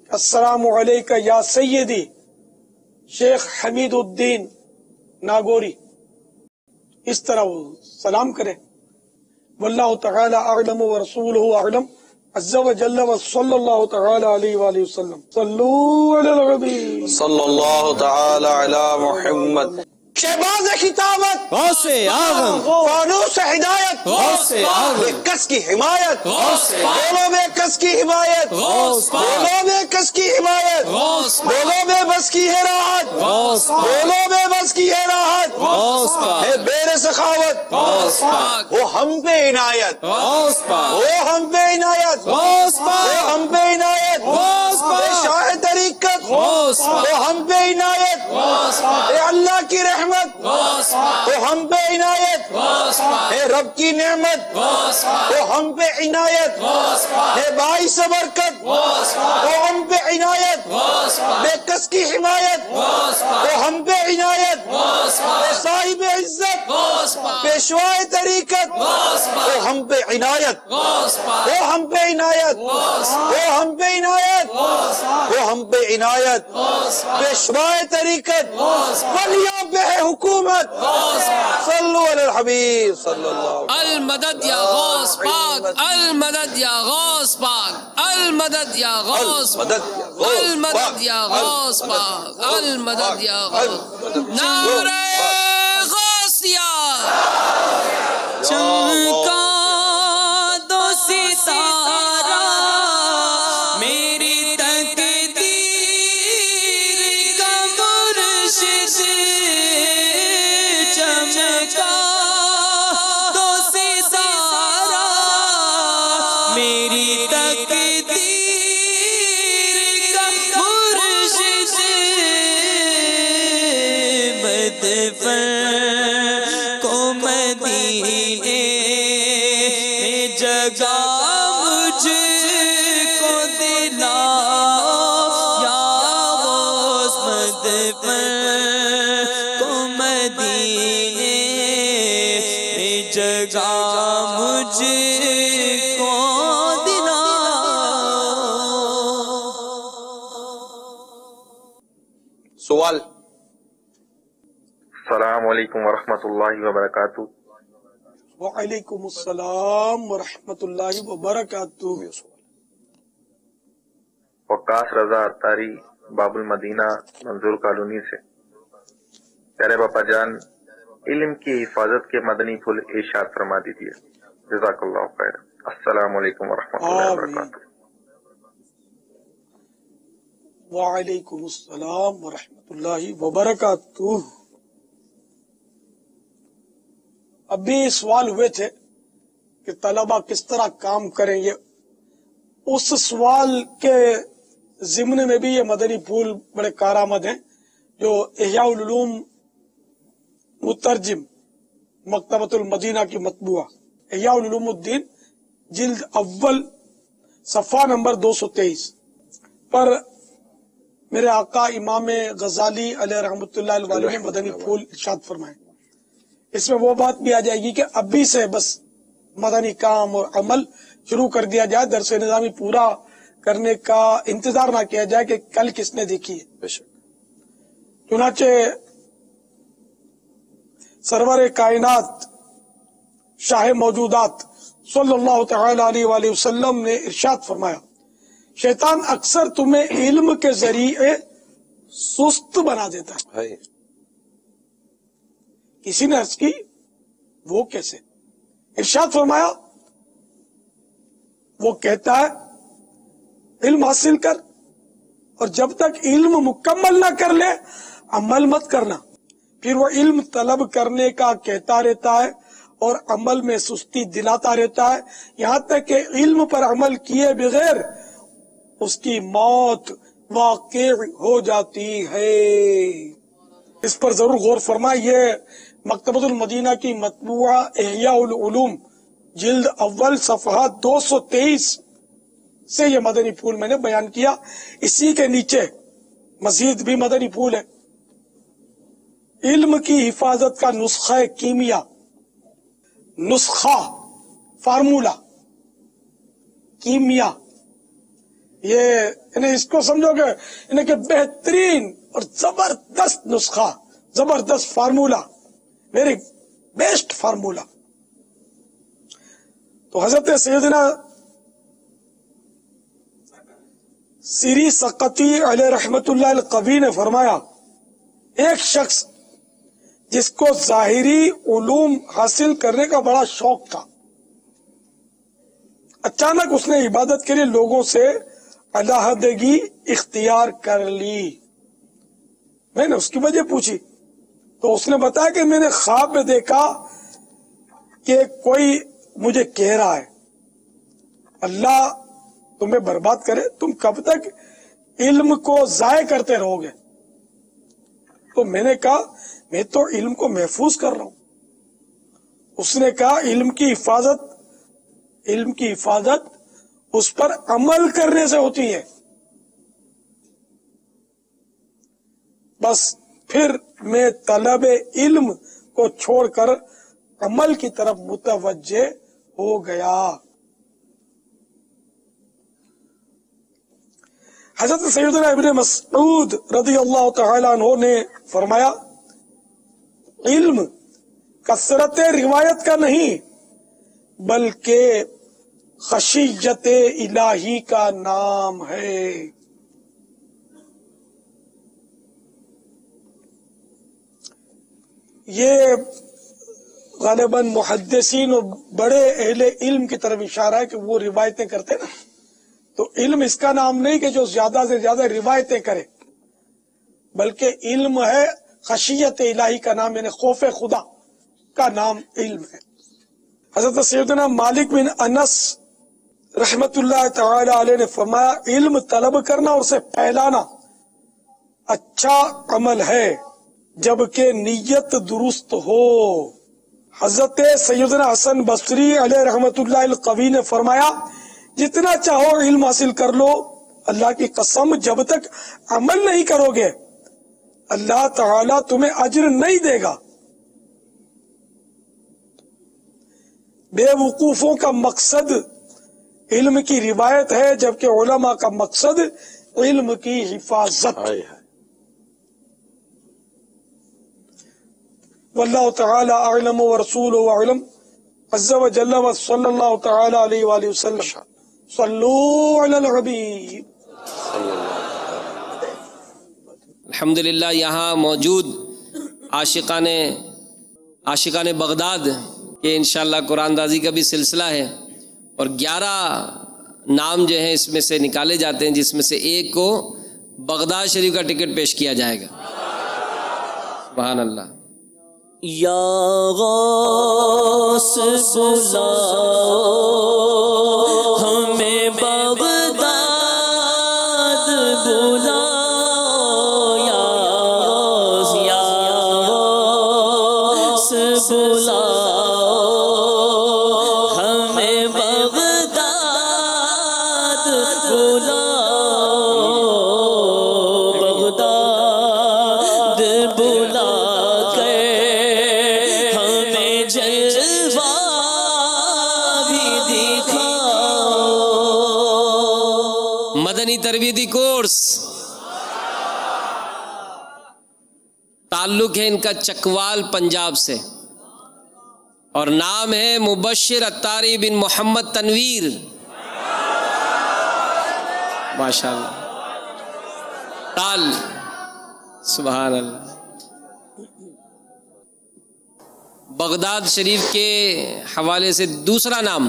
السلام علیکہ یا سیدی شیخ حمید الدین ناگوری، اس طرح وہ سلام کرے۔ واللہ تعالی اعلم ورسولہ اعلم عز وجل وصلی اللہ تعالی علیہ وآلہ وسلم۔ صلو علی النبی صلی اللہ تعالی علی محمد۔ شہباز خطابت، فانوس ہدایت، بے کس کی حمایت، بولو بے کس کی حمایت، بولو بے کس کی حمایت، بولو بے بس کی ہے راحت، بولو بے بس کی ہے راحت، ہے بیر سخاوت، وہ ہم پہ عنایت، وہ ہم پہ عنایت، وہ ہم پہ عنایت، بے شاہ طریقت، وہ ہم پہ عنایت، اے اللہ کی رحمت، تو ہم پہ عنایت، اے رب کی نعمت، تو ہم پہ عنایت، اے باعث برکت، تو ہم پہ عنایت، بے کس کی حمایت، تو ہم پہ عنایت، اے صاحب عزت، پیشوائے طریقت، تو ہم پہ عنایت، وہ ہم پہ عنایت، وہ ہم پہ عنایت، وہ ہم پہ عنایت، پیشوائے طریقت، ولیوں پہ ہے حکومت۔ صلو علی الحبیب صلی اللہ المدد یا غوث پاک، المدد یا غوث پاک، المدد یا غوث پاک، المدد یا غوث پاک، المدد یا غوث۔ نعرہ غوثیہ چمکا دو ستارہ میری تقدیر کا مرشد، چمکا دو ستارہ میری تقدیر کا مرشد، مدفن کو مدینے میں جگہ مجھ کو دلا یا غوث، مدفن کو مدینے میں جگہ مجھ کو دلا۔ سوال۔ السلام علیکم ورحمۃ اللہ وبرکاتہ۔ وعلیکم السلام ورحمۃ اللہ وبرکاتہ۔ وقاص رضا اتاری، باب المدینہ، منظور کالونی سے۔ پیارے باپا جان، علم کی حفاظت کے مدنی پھول ارشاد فرما دیجیے، جزاک اللہ خیر۔ السلام علیکم ورحمۃ اللہ وبرکاتہ۔ وعلیکم السلام ورحمۃ اللہ وبرکاتہ۔ ابھی سوال ہوئے تھے کہ طلبہ کس طرح کام کریں، یہ اس سوال کے ضمن میں بھی یہ مدنی پھول بڑے کارآمد ہیں، جو احیاء العلوم مترجم مکتبۃ المدینہ کی مطبوعہ احیاء العلوم الدین جلد اول صفحہ نمبر 223 پر میرے آقا امام غزالی علیہ رحمۃ اللہ علیہ نے مدنی پھول ارشاد فرمائے۔ اس میں وہ بات بھی آ جائے گی کہ ابھی سے بس مدنی کام اور عمل شروع کر دیا جائے، درس نظامی پورا کرنے کا انتظار نہ کیا جائے کہ کل کس نے دیکھی ہے۔ چنانچہ سرور کائنات شاہ موجودات صلی اللہ تعالی علیہ وآلہ وسلم نے ارشاد فرمایا، شیطان اکثر تمہیں علم کے ذریعے سست بنا دیتا ہے۔ کسی نے عرض کی وہ کیسے؟ ارشاد فرمایا، وہ کہتا ہے علم حاصل کر، اور جب تک علم مکمل نہ کر لے عمل مت کرنا. پھر وہ علم طلب کرنے کا کہتا رہتا ہے اور عمل میں سستی دلاتا رہتا ہے، یہاں تک کہ علم پر عمل کیے بغیر اس کی موت واقع ہو جاتی ہے. اس پر ضرور غور فرمائے. یہ مکتبۃ المدینہ کی مطبوعہ احیاء العلوم جلد اول صفحہ 223 سے یہ مدنی پھول میں نے بیان کیا. اسی کے نیچے مزید بھی مدنی پھول ہے. علم کی حفاظت کا نسخہ کیمیا، نسخہ، فارمولا، کیمیا، یہ اس کو سمجھو گے کہ بہترین اور زبردست نسخہ، زبردست فارمولا، ویری بیسٹ فارمولا. تو حضرت سیدنا سیری سقطی علیہ رحمت اللہ القوی نے فرمایا، ایک شخص جس کو ظاہری علوم حاصل کرنے کا بڑا شوق تھا، اچانک اس نے عبادت کے لیے لوگوں سے علیحدگی اختیار کر لی. میں نے اس کی وجہ پوچھی تو اس نے بتایا کہ میں نے خواب میں دیکھا کہ کوئی مجھے کہہ رہا ہے اللہ تمہیں برباد کرے، تم کب تک علم کو ضائع کرتے رہو گے. تو میں نے کہا میں تو علم کو محفوظ کر رہا ہوں. اس نے کہا علم کی حفاظت اس پر عمل کرنے سے ہوتی ہے. بس پھر میں طلب علم کو چھوڑ کر عمل کی طرف متوجہ ہو گیا. حضرت سیدنا ابن مسعود رضی اللہ تعالی عنہ نے فرمایا، علم کثرت روایت کا نہیں بلکہ خشیت الہی کا نام ہے. یہ غالباً محدثین اور بڑے اہل علم کی طرف اشارہ ہے کہ وہ روایتیں کرتے نا، تو علم اس کا نام نہیں کہ جو زیادہ سے زیادہ روایتیں کرے، بلکہ علم ہے خشیت الہی کا نام، یعنی خوف خدا کا نام علم ہے. حضرت سیدنا مالک بن انس رحمت اللہ تعالی علیہ نے فرمایا، علم طلب کرنا اور اسے پھیلانا اچھا عمل ہے جبکہ نیت درست ہو. حضرت سیدنا حسن بصری علیہ رحمت اللہ القوی نے فرمایا، جتنا چاہو علم حاصل کر لو، اللہ کی قسم جب تک عمل نہیں کرو گے اللہ تعالیٰ تمہیں اجر نہیں دے گا. بے وقوفوں کا مقصد علم کی روایت ہے جبکہ علماء کا مقصد علم کی حفاظت. واللہ تعالی اعلم ورسولہ اعلم عز وجل وصلی اللہ تعالی علیہ وآلہ وسلم. صلو علی الحبیب. الحمدللہ یہاں موجود عاشقان بغداد کے انشاءاللہ قرآن دازی کا بھی سلسلہ ہے، اور 11 نام جو ہیں اس میں سے نکالے جاتے ہیں، جس میں سے ایک کو بغداد شریف کا ٹکٹ پیش کیا جائے گا. سبحان اللہ. یا غوث بلاؤ ہمیں بغداد بلاؤ، یا غوث بلاؤ ہمیں بغداد بلاؤ، بغداد بلا تربیتی کورس. تعلق ہے ان کا چکوال پنجاب سے، اور نام ہے مبشر اتاری بن محمد تنویر. ماشاءاللہ تال. سبحان اللہ. بغداد شریف کے حوالے سے دوسرا نام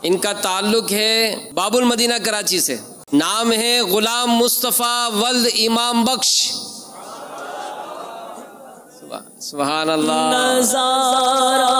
ان کا تعلق ہے باب المدینہ کراچی سے. نام ہے غلام مصطفیٰ ولد امام بخش. سبحان اللہ. نظارہ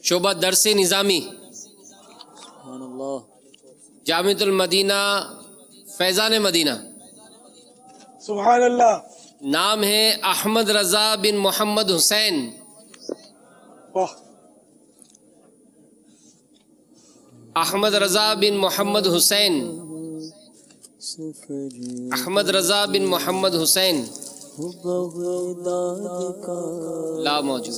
شعبہ درس نظامی جامعۃ المدینہ فیضان مدینہ. سبحان اللہ. نام ہے احمد رضا بن محمد حسین. احمد رضا بن محمد حسین. احمد رضا بن محمد حسین لا موجود.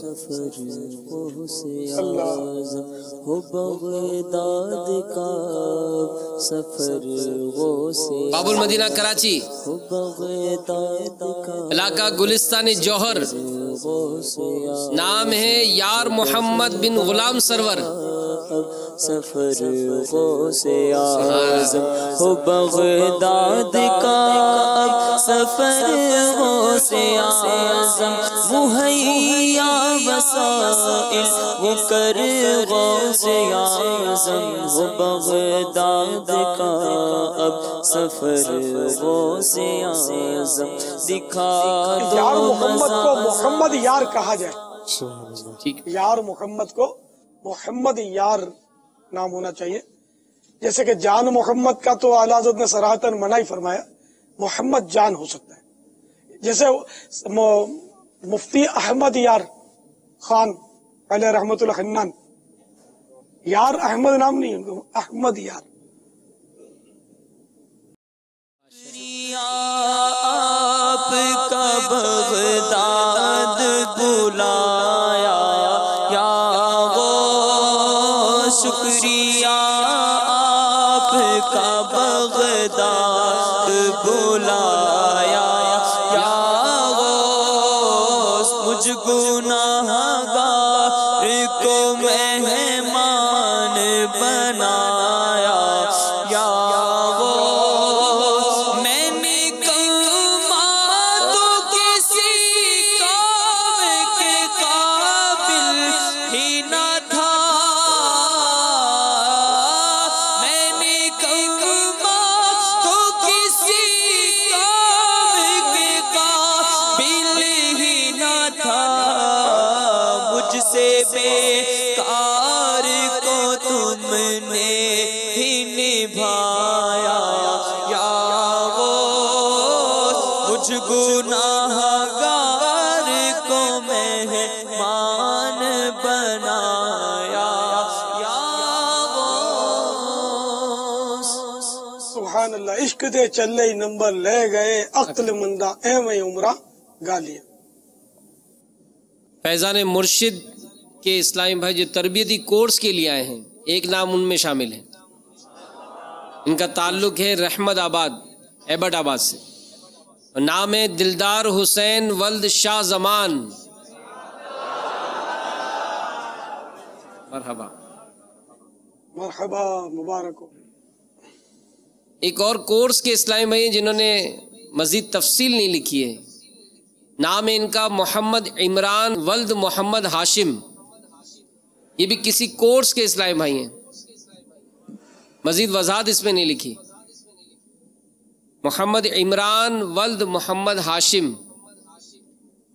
باب المدینہ کراچی. علاقہ گلستان جوہر. نام ہے یار محمد بن غلام سرور. سفر غوث اعظم ہو بغداد کا سفر غوث اعظم مہیا وسائل وہ کر غوث اعظم ہو بغداد کا اب سفر غوث اعظم دکھا دو. یار محمد کو محمد یار کہا جائے. یار محمد کو محمد یار نام ہونا چاہیے. جیسے کہ جان محمد کا تو اعلیٰ حضرت نے صراحتاً منع ہی فرمایا. محمد جان ہو سکتا ہے. جیسے مفتی احمد یار خان علیہ رحمت اللہ خنان, یار احمد نام نہیں ان کو, احمد یار. آپ کا بغداد بلایا یا شکریہ آپ کا بغداد بلایا یا غوث مجھ گناہگار کو مہمان بنایا یا غوث میں نکما تو کسی کام کے قابل ہی نہ تھا. بیکار کو تم نے ہی نبھایا یا غوث مجھ گناہگار کو مہمان بنایا یا غوث. سبحان اللہ. عشق دے چلے نمبر لے گئے عقل مندہ ایویں عمرہ گالیا. فیضان مرشد کے اسلامی بھائی جو تربیتی کورس کے لیے آئے ہیں, ایک نام ان میں شامل ہے. ان کا تعلق ہے رحمت آباد ایبٹ آباد سے. نام ہے دلدار حسین ولد شاہ زمان. مرحبا مرحبا مبارک ہو. ایک اور کورس کے اسلامی بھائی جنہوں نے مزید تفصیل نہیں لکھی ہے. نام ہے ان کا محمد عمران ولد محمد ہاشم. یہ بھی کسی کورس کے اسلامی بھائی ہیں, مزید وضاحت اس میں نہیں لکھی. محمد عمران ولد محمد ہاشم.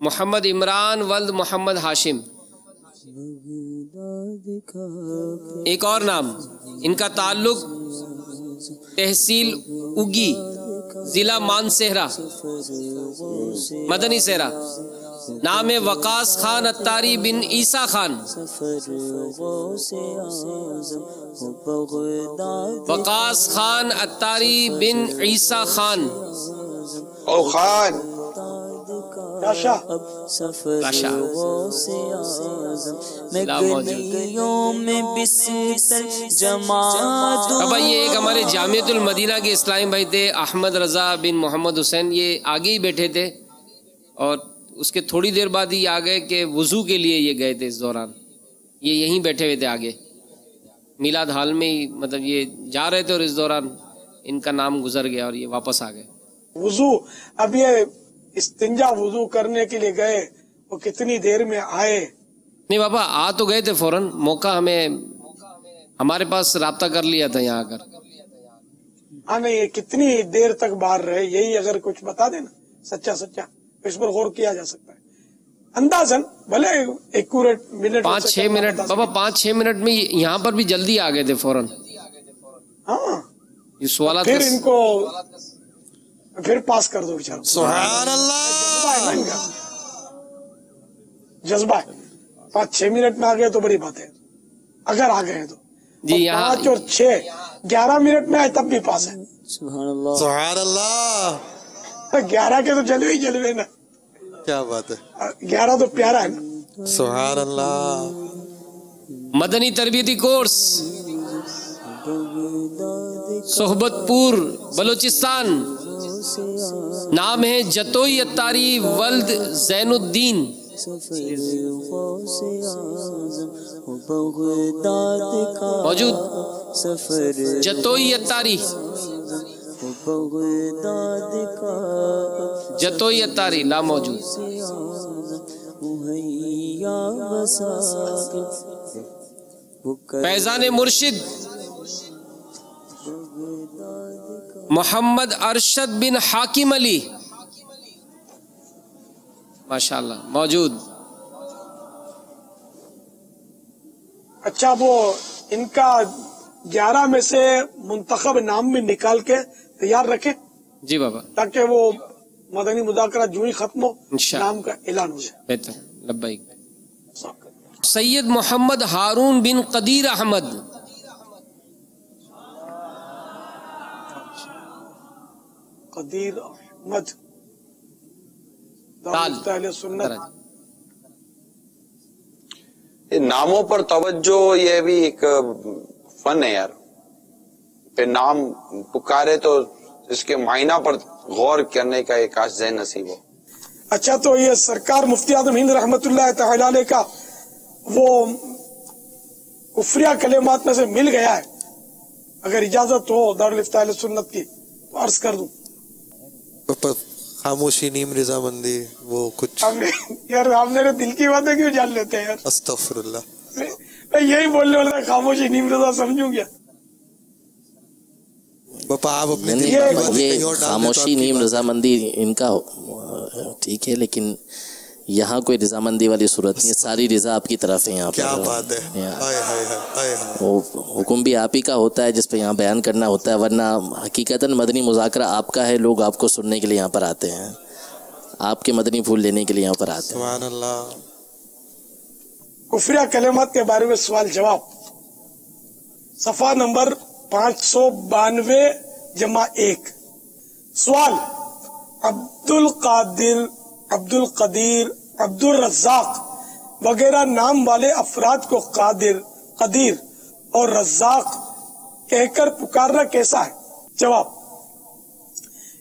محمد عمران ولد محمد ہاشم. ایک اور نام ان کا تعلق تحصیل اگی ضلع مانسہرہ مدنی سہرہ. نام ہے وقاص خان اتاری بن عیسیٰ خان. وقاص خان اتاری بن عیسیٰ خان. او خان بابا یہ ایک ہمارے جامعۃ المدینہ کے اسلامی بھائی تھے، احمد رضا بن محمد حسین، یہ آگے ہی بیٹھے تھے اور اس کے تھوڑی دیر بعد ہی آ گئے کہ وضو کے لیے یہ گئے تھے۔ اس دوران یہ یہیں بیٹھے ہوئے تھے آگے میلاد ہال میں ہی، مطلب یہ جا رہے تھے اور اس دوران ان کا نام گزر گیا اور یہ واپس آ گئے۔ وضو، اب یہ استنجا وضو کرنے کے لیے گئے، وہ کتنی دیر میں آئے؟ نہیں بابا آ تو گئے تھے فوراً، موقع ہمارے پاس رابطہ کر لیا تھا یہاں آ کر۔ ہاں نہیں، یہ کتنی دیر تک باہر رہے، یہی اگر کچھ بتا دینا سچا سچا، اس پر غور کیا جا سکتا ہے اندازن، بھلے ایکوریٹ منٹ 5-6 منٹ بابا، 5-6 منٹ میں یہاں پر بھی جلدی آ گئے تھے فوراً۔ ہاں یہ سوالات پھر ان کو پھر پاس کر دو بیچارہ۔ سبحان اللہ، جذبہ ہے، 5-6 منٹ میں آ گئے تو بڑی بات ہے، اگر آ گئے تو جی یہاں 5 اور 6 11 منٹ میں آئے تب بھی پاس ہے۔ سبحان اللہ، سبحان اللہ، 11 کے تو جلوے ہی جلوے نا، کیا بات ہے، 11 تو پیارا ہے نا۔ سبحان اللہ۔ مدنی تربیتی کورس صحبت پور بلوچستان، نام ہے جتوئی اتاری ولد زین الدین، موجود جتوئی اتاری، جتوئی اتاری لا موجود۔ فیضان مرشد محمد ارشد بن حاکم علی، ماشاءاللہ موجود۔ اچھا وہ ان کا 11 میں سے منتخب نام بھی نکال کے تیار رکھیں جی بابا، تاکہ وہ مدنی مذاکرہ جو ہی ختم ہو نام کا اعلان ہو جائے۔ بہتر، لبیک۔ سید محمد ہارون بن قدیر احمد، قدیر احمد سنت۔ ناموں پر توجہ یہ بھی ایک فن ہے یار، پھر نام پکارے تو اس کے معائنہ پر غور کرنے کا ایک کاش ذہن نصیب ہو۔ اچھا تو یہ سرکار مفتی اعظم ہند رحمت اللہ تعالی علیہ کا وہ کفریہ کلمات میں سے مل گیا ہے، اگر اجازت ہو دارالفتہ اہل سنت کی تو عرض کر دوں۔ خاموشی نیم رضامندی، وہ کچھ یار آپ میرے دل کی باتیں کیوں جان لیتے ہیں یار؟ استغفر اللہ، میں یہی بولنے والا تھا، خاموشی نیم رضا سمجھوں گیا؟ یہ خاموشی نیم رضامندی ان کا ٹھیک ہے، لیکن یہاں کوئی رضامندی والی صورت نہیں ہے، ساری رضا آپ کی طرف ہے۔ یہاں کیا بات ہے، حکم بھی آپ ہی کا ہوتا ہے جس پہ یہاں بیان کرنا ہوتا ہے، ورنہ حقیقتاً مدنی مذاکرہ آپ کا ہے، لوگ آپ کو سننے کے لیے یہاں پر آتے ہیں، آپ کے مدنی پھول لینے کے لیے یہاں پر آتے ہیں۔ سبحان اللہ۔ کفریہ کلمات کے بارے میں سوال جواب، صفحہ نمبر 592-1۔ سوال: عبد القادر، عبد القدیر، عبد الرزاق وغیرہ نام والے افراد کو قادر، قدیر اور رزاق کہہ کر پکارنا کیسا ہے؟ جواب: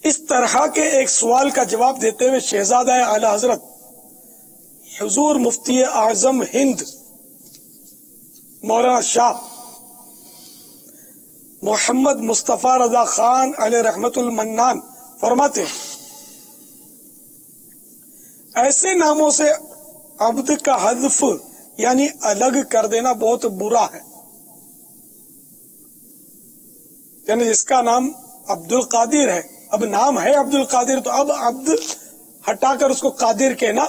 اس طرح کے ایک سوال کا جواب دیتے ہوئے شہزادہ اعلی حضرت حضور مفتی اعظم ہند مولانا شاہ محمد مصطفیٰ رضا خان علیہ رحمت المنان فرماتے ہیں، ایسے ناموں سے عبد کا حذف یعنی الگ کر دینا بہت برا ہے، یعنی جس کا نام عبد القادر ہے، اب نام ہے عبد القادر تو اب عبد ہٹا کر اس کو قادر کہنا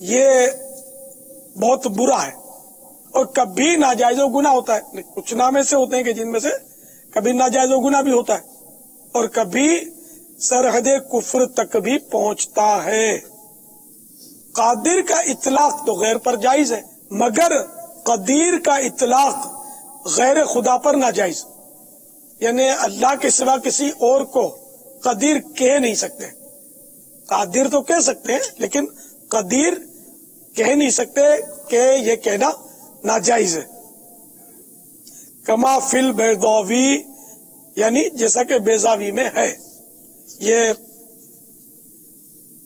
یہ بہت برا ہے، اور کبھی ناجائز و گناہ ہوتا ہے۔ کچھ نام ایسے ہوتے ہیں کہ جن میں سے کبھی ناجائز و گناہ بھی ہوتا ہے اور کبھی سرحد کفر تک بھی پہنچتا ہے۔ قادر کا اطلاق تو غیر پر جائز ہے، مگر قدیر کا اطلاق غیر خدا پر ناجائز، یعنی اللہ کے سوا کسی اور کو قدیر کہہ نہیں سکتے، قادر تو کہہ سکتے ہیں لیکن قدیر کہہ نہیں سکتے کہ یہ کہنا ناجائز ہے. کما فی البیضاوی یعنی جیسا کہ بیضاوی میں ہے، یہ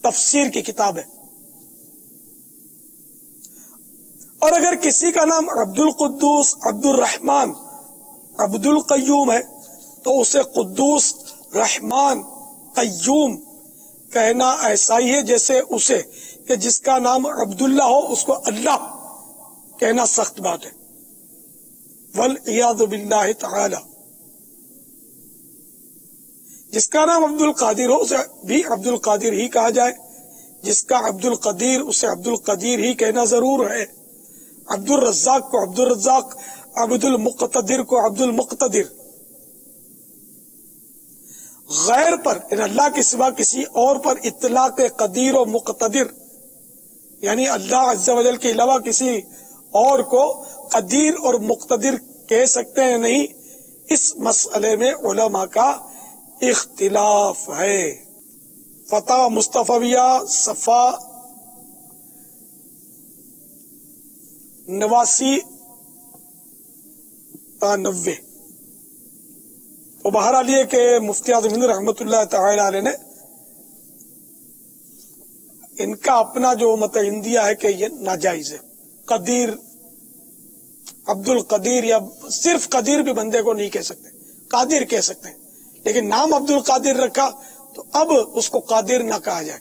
تفسیر کی کتاب ہے. اور اگر کسی کا نام عبد القدوس، عبد الرحمن، عبد القیوم ہے تو اسے قدوس، رحمان، قیوم کہنا ایسا ہی ہے جیسے اسے کہ جس کا نام عبداللہ ہو اس کو اللہ کہنا سخت بات ہے. والعیاذ باللہ تعالی. جس کا نام عبد القادر ہو اسے بھی عبد القادر ہی کہا جائے، جس کا عبد القدیر اسے عبد القدیر ہی کہنا ضرور ہے. عبد الرزاق کو عبد الرزاق، عبد المقتدر کو عبد المقتدر. غیر پر ان اللہ کے سوا کسی اور پر اطلاق قدیر و مقتدر یعنی اللہ عز و جل کے علاوہ کسی اور کو قدیر اور مقتدر کہہ سکتے ہیں نہیں، اس مسئلے میں علماء کا اختلاف ہے. فتح مصطفیہ صفحہ 89-90. تو بہرحال یہ کہ مفتی اعظم ہند رحمۃ اللہ تعالی علیہ نے ان کا اپنا جو متعندیہ ہے کہ یہ ناجائز ہے. قدیر، عبد القدیر یا صرف قدیر بھی بندے کو نہیں کہہ سکتے، قادر کہہ سکتے ہیں، لیکن نام عبد القادر رکھا تو اب اس کو قادر نہ کہا جائے.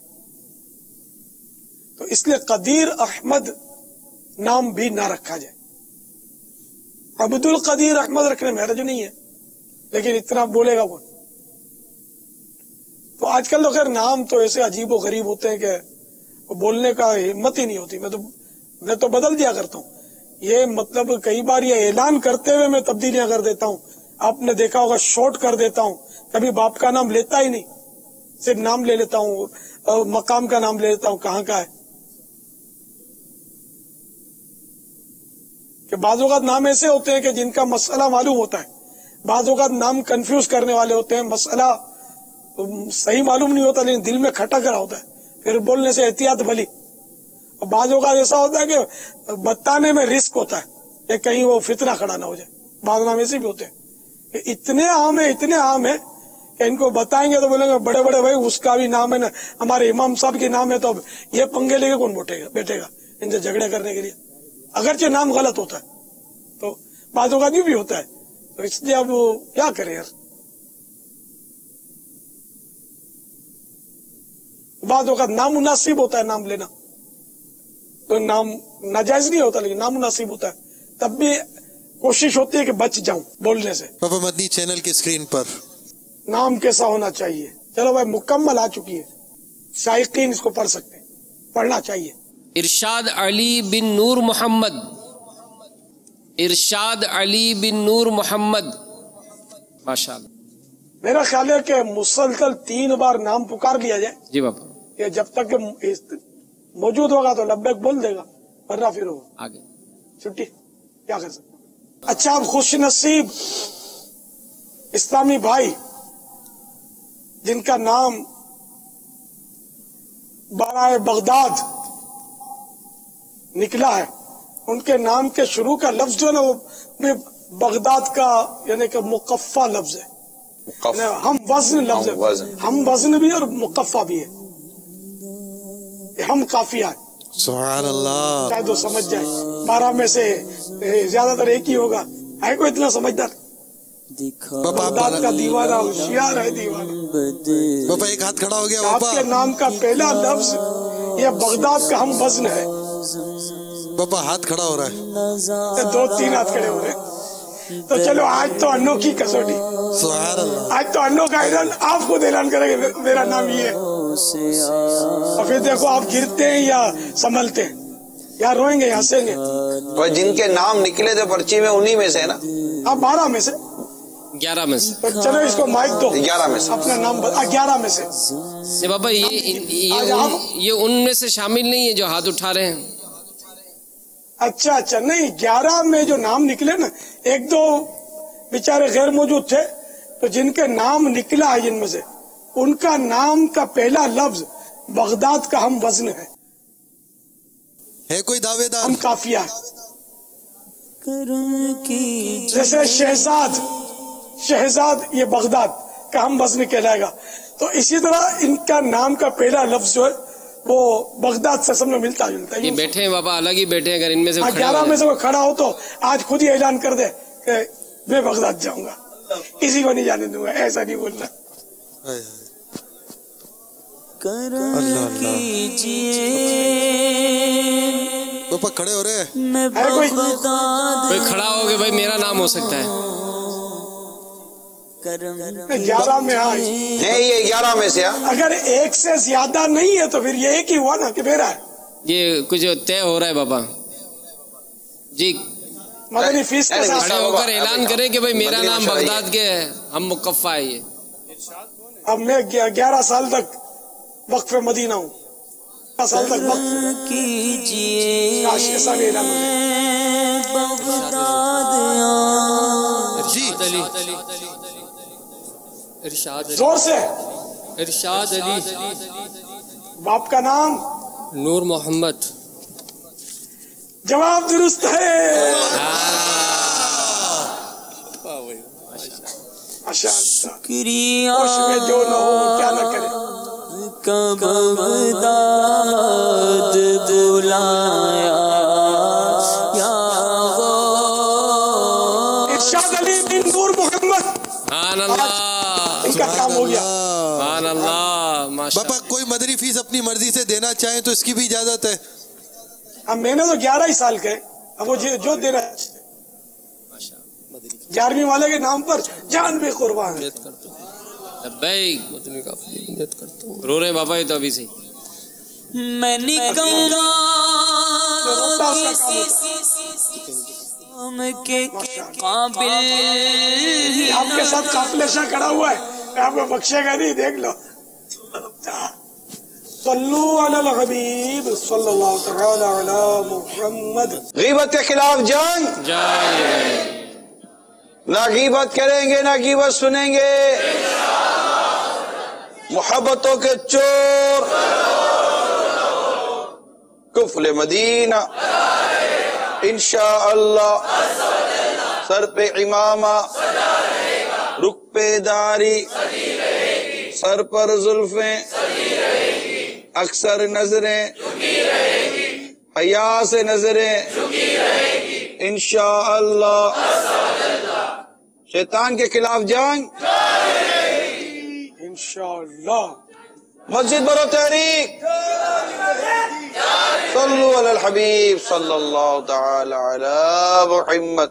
تو اس لیے قدیر احمد نام بھی نہ رکھا جائے. عبد القدیر احمد رکھنے میں حرج نہیں ہے، لیکن اتنا بولے گا کون؟ تو آج کل تو خیر نام تو ایسے عجیب و غریب ہوتے ہیں کہ بولنے کا ہمت ہی نہیں ہوتی. میں تو بدل دیا کرتا ہوں. یہ مطلب کئی بار یہ اعلان کرتے ہوئے میں تبدیلیاں کر دیتا ہوں. آپ نے دیکھا ہوگا شارٹ کر دیتا ہوں، کبھی باپ کا نام لیتا ہی نہیں، صرف نام لے لیتا ہوں، مقام کا نام لے لیتا ہوں کہاں کا ہے. کہ بعض اوقات نام ایسے ہوتے ہیں کہ جن کا مسئلہ معلوم ہوتا ہے، بعض اوقات نام کنفیوز کرنے والے ہوتے ہیں، مسئلہ صحیح معلوم نہیں ہوتا لیکن دل میں کھٹک رہا ہوتا ہے، پھر بولنے سے احتیاط بھلی. اور بعض اوقات ایسا ہوتا ہے کہ بتانے میں رسک ہوتا ہے کہ کہیں وہ فتنہ کھڑا نہ ہو جائے. بعض نام ایسے بھی ہوتے ہیں کہ اتنے عام ہیں کہ ان کو بتائیں گے تو بولیں گے بڑے بڑے بھائی اس کا بھی نام ہے نا، ہمارے امام صاحب کے نام ہے، تو اب یہ پنگے لے کے کون بیٹھے گا ان سے جھگڑے کرنے کے لیے، اگرچہ نام غلط ہوتا ہے. تو بعض اوقات بھی ہوتا ہے. تو اس لیے اب کیا کریں یار، بعض اوقات نامناسب ہوتا ہے نام لینا، تو نام ناجائز نہیں ہوتا لیکن نامناسب ہوتا ہے، تب بھی کوشش ہوتی ہے کہ بچ جاؤں بولنے سے. پاپا مدنی چینل کی اسکرین پر نام کیسا ہونا چاہیے؟ چلو بھائی مکمل آ چکی ہے، شائقین اس کو پڑھ سکتے ہیں، پڑھنا چاہیے. ارشاد علی بن نور محمد، ارشاد علی بن نور محمد. ماشاءاللہ. میرا خیال ہے کہ مسلسل 3 بار نام پکار لیا جائے. جی بابا. یہ جب تک موجود ہوگا تو لبیک بول دے گا، ورنہ پھر وہ آگے چھٹی کیا کر سکتے. اچھا، اب خوش نصیب اسلامی بھائی جن کا نام برائے بغداد نکلا ہے، ان کے نام کے شروع کا لفظ جو ہے نا وہ بغداد کا یعنی کہ مقفع لفظ ہے، ہم وزن لفظ ہے، ہم وزن بھی اور مقفع بھی ہے، ہم قافیہ ہے. سبحان اللہ. شاید وہ سمجھ جائے. 12 میں سے زیادہ تر ایک ہی ہوگا. ہے کوئی اتنا سمجھدار؟ بغداد کا دیوانہ ہوشیار ہے دیوانہ. پاپا ایک ہاتھ کھڑا ہو گیا. آپ کے نام کا پہلا لفظ یہ بغداد کا ہم وزن ہے. پاپا ہاتھ کھڑا ہو رہا ہے، 2-3 ہاتھ کھڑے ہو رہے. تو چلو آج تو انو کی کسوٹی، سبحان اللہ. آج تو انو کا اعلان آپ خود اعلان کریں گے میرا نام یہ ہے، اور پھر دیکھو آپ گرتے ہیں یا سنبھلتے ہیں یا روئیں گے یا ہنسیں گے. جن کے نام نکلے تھے پرچی میں انہی میں سے نا. آپ 12 میں سے 11 میں سے. تو چلو اس کو مائک دو. 11 میں سے اپنا نام 11 میں سے. نہیں بابا، یہ ان میں سے شامل نہیں ہے جو ہاتھ اٹھا رہے ہیں. اچھا نہیں، 11 میں جو نام نکلے نا، 1-2 بیچارے غیر موجود تھے، تو جن کے نام نکلا ہے ان میں سے ان کا نام کا پہلا لفظ بغداد کا ہم وزن ہے کوئی دعوے دار؟ ہم قافیہ ہے. جیسے شہزاد یہ بغداد کا ہم وزن کہلائے گا، تو اسی طرح ان کا نام کا پہلا لفظ جو ہے وہ بغداد سے سب میں ملتا جلتا ہے. یہ بیٹھے ہیں بابا، الگ ہی بیٹھے ہیں. اگر ان میں سے 11 میں سے کوئی کھڑا ہو تو آج خود ہی اعلان کر دے کہ میں بغداد جاؤں گا، کسی کو نہیں جانے دوں گا، ایسا نہیں بولنا. پاپا کھڑے ہو رہے ہیں، کوئی کھڑا ہو کہ بھائی میرا نام ہو سکتا ہے. 11 میں نہیں، یہ 11 میں سے اگر ایک سے زیادہ نہیں ہے تو پھر یہ ایک ہی ہوا نا کہ میرا ہے. یہ کچھ طے ہو رہا ہے بابا جی. مدنی فیس کے ساتھ کھڑے ہو کر اعلان کریں کہ بھائی میرا نام بغداد کے ہے، ہم مکفہ ہے. یہ اب میں 11 سال تک وقف مدینہ ہوں، 11 سال تک وقف ایسا بھی اعلان زور سے. ارشاد علی. باپ کا نام نور محمد. جواب درست ہے. شکریہ میں جو نہ ہو کیا نہ کرے. بغداد بلایا یا ارشاد علی بن نور محمد. سبحان اللہ، ان کا کام ہو گیا. سبحان اللہ. باپا کوئی مدنی فیس اپنی مرضی سے دینا چاہیں تو اس کی بھی اجازت ہے. اب میں نے تو 11 ہی سال کے، اب وہ جو دینا 11ویں والے کے نام پر جان بھی قربان ہے. رو رہے بابا یہ تو ابھی سے. میں نکلوں گا کے قابل آپ کے ساتھ قافلہ شاہ کھڑا ہوا ہے، آپ کو بخشے گا نہیں، دیکھ لو. صلو علی الحبیب صلی اللہ تعالی علی محمد. غیبت کے خلاف جنگ، نہ غیبت کریں گے نہ غیبت سنیں گے. محبتوں کے چور کفل مدینہ انشاءاللہ. سر پہ امامہ، رخ پہ داری، سر پر زلفیں، اکثر نظریں، حیا سے نظریں انشاءاللہ. شیطان کے خلاف جنگ انشاءاللہ. مسجد برو تحریک. صلو علی الحبیب صلی اللہ تعالی علی محمد.